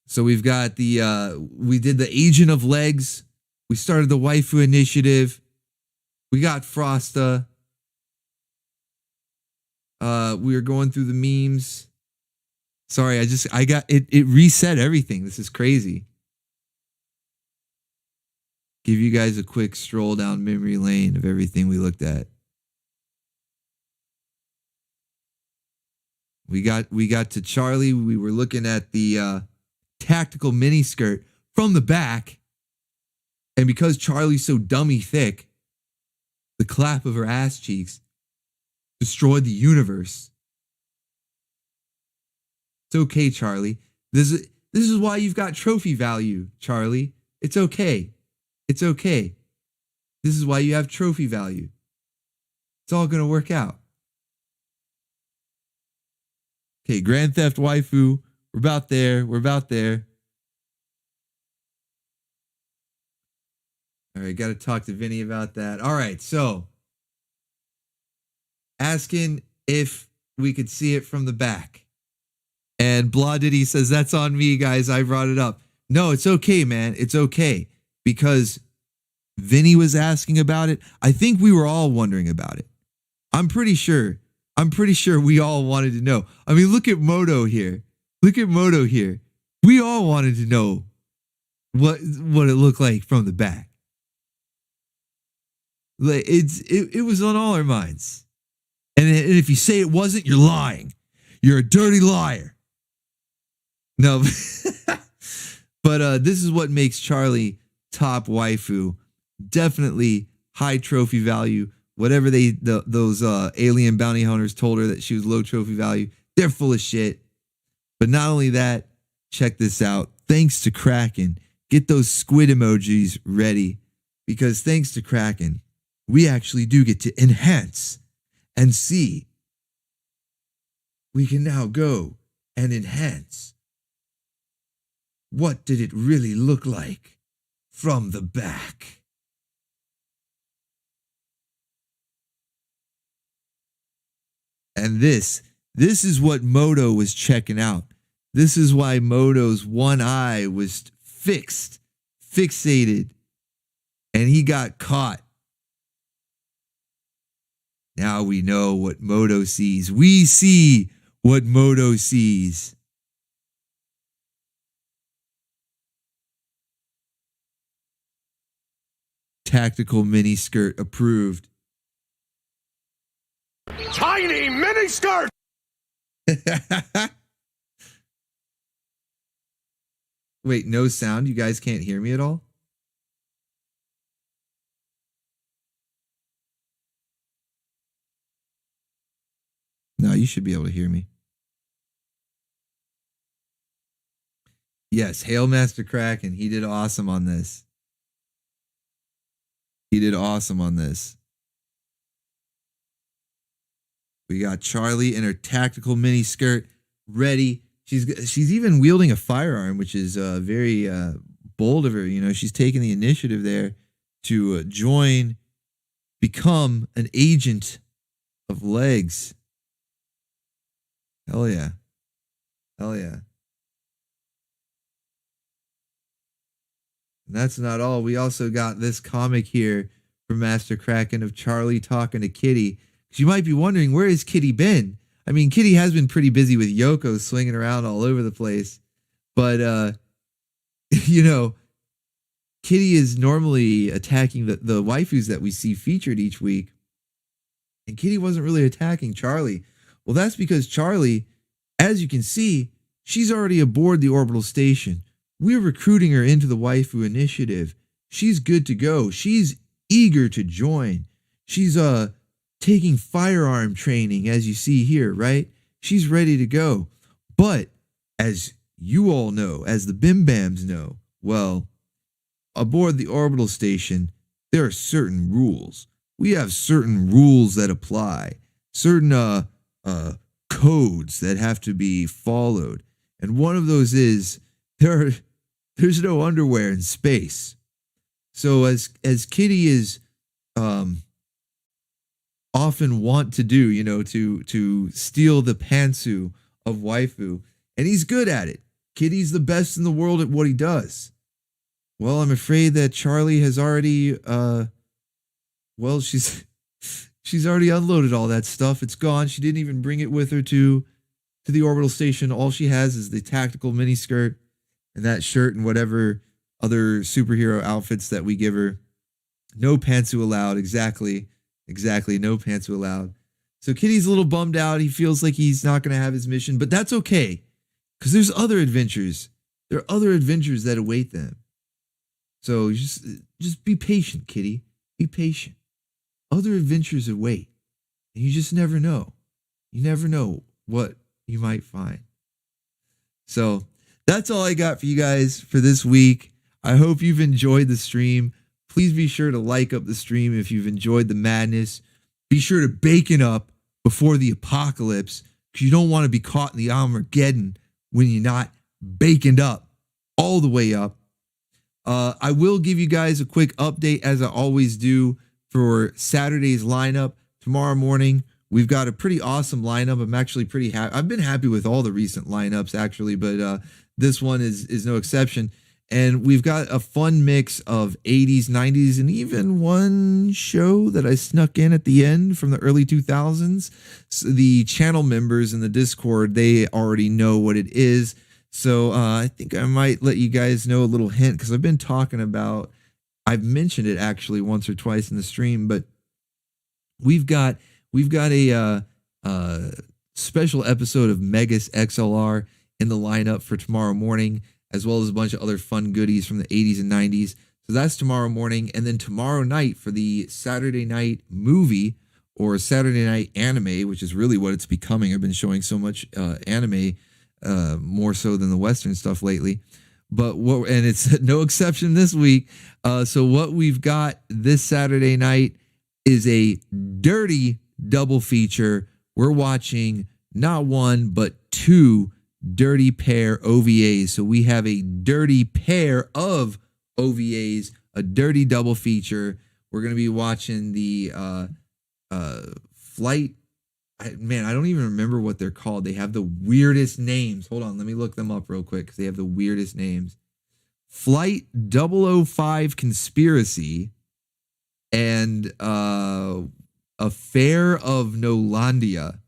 So we've got we did the Agent of Legs. We started the Waifu Initiative. We got Frosta. We were going through the memes. Sorry, I got it reset everything. This is crazy. Give you guys a quick stroll down memory lane of everything we looked at. We got to Charlie. We were looking at the tactical miniskirt from the back. And because Charlie's so dummy thick, the clap of her ass cheeks destroyed the universe. It's okay, Charlie. This is why you've got trophy value, Charlie. It's okay. It's okay. This is why you have trophy value. It's all going to work out. Okay, Grand Theft Waifu. We're about there. We're about there. All right, got to talk to Vinny about that. All right, so asking if we could see it from the back. And Blah Diddy says, that's on me, guys. I brought it up. No, it's okay, man. It's okay. Because Vinny was asking about it. I think we were all wondering about it. I'm pretty sure we all wanted to know. I mean, look at Moto here. Look at Moto here. We all wanted to know what it looked like from the back. Like it was on all our minds. And if you say it wasn't, you're lying. You're a dirty liar. No, but this is what makes Charlie top waifu. Definitely high trophy value. Whatever those alien bounty hunters told her that she was low trophy value, they're full of shit. But not only that, check this out. Thanks to Kraken, get those squid emojis ready, because thanks to Kraken, we actually do get to enhance and see. We can now go and enhance. What did it really look like from the back? And this is what Moto was checking out. This is why Moto's one eye was fixated, and he got caught. Now we know what Moto sees. We see what Moto sees. Tactical miniskirt approved. Tiny miniskirt! Wait, no sound? You guys can't hear me at all? No, you should be able to hear me. Yes, Hail Master Kraken. He did awesome on this. He did awesome on this. We got Charlie in her tactical mini skirt ready. She's even wielding a firearm, which is very bold of her. You know, she's taking the initiative there to become an agent of legs. Hell yeah. Hell yeah. And that's not all. We also got this comic here from Master Kraken of Charlie talking to Kitty. Because you might be wondering, where has Kitty been? I mean, Kitty has been pretty busy with Yoko swinging around all over the place. But, you know, Kitty is normally attacking the waifus that we see featured each week. And Kitty wasn't really attacking Charlie. Well, that's because Charlie, as you can see, she's already aboard the orbital station. We're recruiting her into the Waifu Initiative. She's good to go. She's eager to join. She's taking firearm training, as you see here, right? She's ready to go. But as you all know, as the Bim Bams know, well, aboard the orbital station, there are certain rules. We have certain rules that apply, certain codes that have to be followed. And one of those is there's no underwear in space. So as Kitty is often want to do, you know, to steal the pantsu of waifu, and he's good at it. Kitty's the best in the world at what he does. Well, I'm afraid that Charlie has already she's already unloaded all that stuff. It's gone. She didn't even bring it with her to the orbital station. All she has is the tactical miniskirt and that shirt and whatever other superhero outfits that we give her. No pantsu allowed. Exactly. No pantsu allowed. So Kitty's a little bummed out. He feels like he's not going to have his mission, but that's okay, because there's other adventures. There are other adventures that await them. So just be patient, kitty. Be patient. Other adventures await. And you just never know. You never know what you might find. So that's all I got for you guys for this week. I hope you've enjoyed the stream. Please be sure to like up the stream if you've enjoyed the madness. Be sure to bacon up before the apocalypse, because you don't want to be caught in the Armageddon when you're not baconed up all the way up. I will give you guys a quick update, as I always do, for Saturday's lineup. Tomorrow morning, we've got a pretty awesome lineup. I'm actually pretty happy. I've been happy with all the recent lineups, actually, but this one is no exception. And we've got a fun mix of 80s, 90s, and even one show that I snuck in at the end from the early 2000s. So the channel members in the Discord, they already know what it is. So I think I might let you guys know a little hint, because I've been talking about, I've mentioned it actually once or twice in the stream, but we've got a special episode of Megas XLR in the lineup for tomorrow morning, as well as a bunch of other fun goodies from the 80s and 90s. So that's tomorrow morning. And then tomorrow night for the Saturday night movie, or Saturday night anime, which is really what it's becoming. I've been showing so much anime, more so than the Western stuff lately. And it's no exception this week. So what we've got this Saturday night is a dirty double feature. We're watching not one, but two dirty pair OVAs. So we have a dirty pair of OVAs, a dirty double feature. We're going to be watching the Flight. I don't even remember what they're called. They have the weirdest names. Hold on, let me look them up real quick, because they have the weirdest names. Flight 005 Conspiracy and Affair of Nolandia.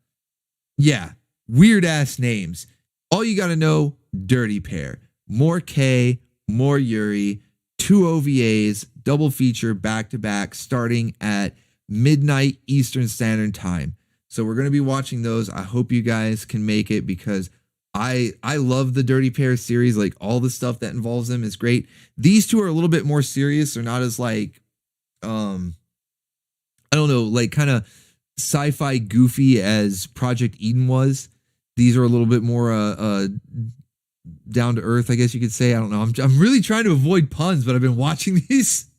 Yeah, weird ass names. All you got to know, dirty pair. More K, more Yuri, two OVAs, double feature back to back, starting at midnight Eastern Standard Time. So we're going to be watching those. I hope you guys can make it, because I love the Dirty Pair series. Like, all the stuff that involves them is great. These two are a little bit more serious. They're not as like, I don't know, like kind of sci-fi goofy as Project Eden was. These are a little bit more down to earth, I guess you could say. I don't know. I'm really trying to avoid puns, but I've been watching these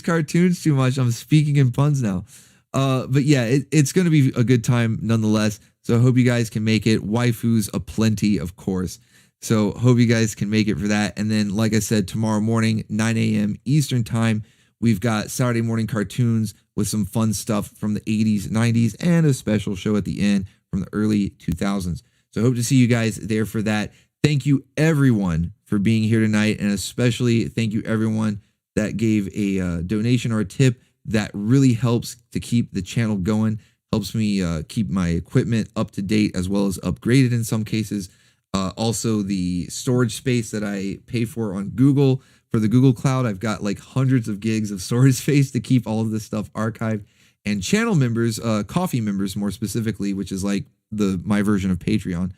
cartoons too much. I'm speaking in puns now. But yeah, it's going to be a good time nonetheless. So I hope you guys can make it. Waifus aplenty, of course. So hope you guys can make it for that. And then, like I said, tomorrow morning, 9 a.m. Eastern time, we've got Saturday morning cartoons with some fun stuff from the 80s, 90s, and a special show at the end from the early 2000s. So I hope to see you guys there for that. Thank you, everyone, for being here tonight. And especially thank you, everyone that gave a donation or a tip. That really helps to keep the channel going, helps me keep my equipment up to date, as well as upgraded in some cases. Also, the storage space that I pay for on Google, for the Google Cloud, I've got like hundreds of gigs of storage space to keep all of this stuff archived. And channel members, coffee members more specifically, which is like my version of Patreon,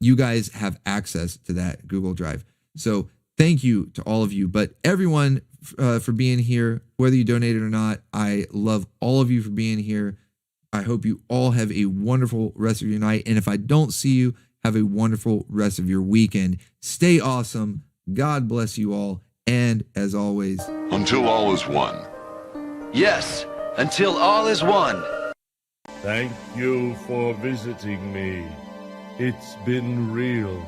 you guys have access to that Google Drive. So thank you to all of you. But everyone, for being here, whether you donated or not, I love all of you for being here. I hope you all have a wonderful rest of your night. And if I don't see you, have a wonderful rest of your weekend. Stay awesome. God bless you all. And as always, until all is one. Yes, until all is one. Thank you for visiting me. It's been real.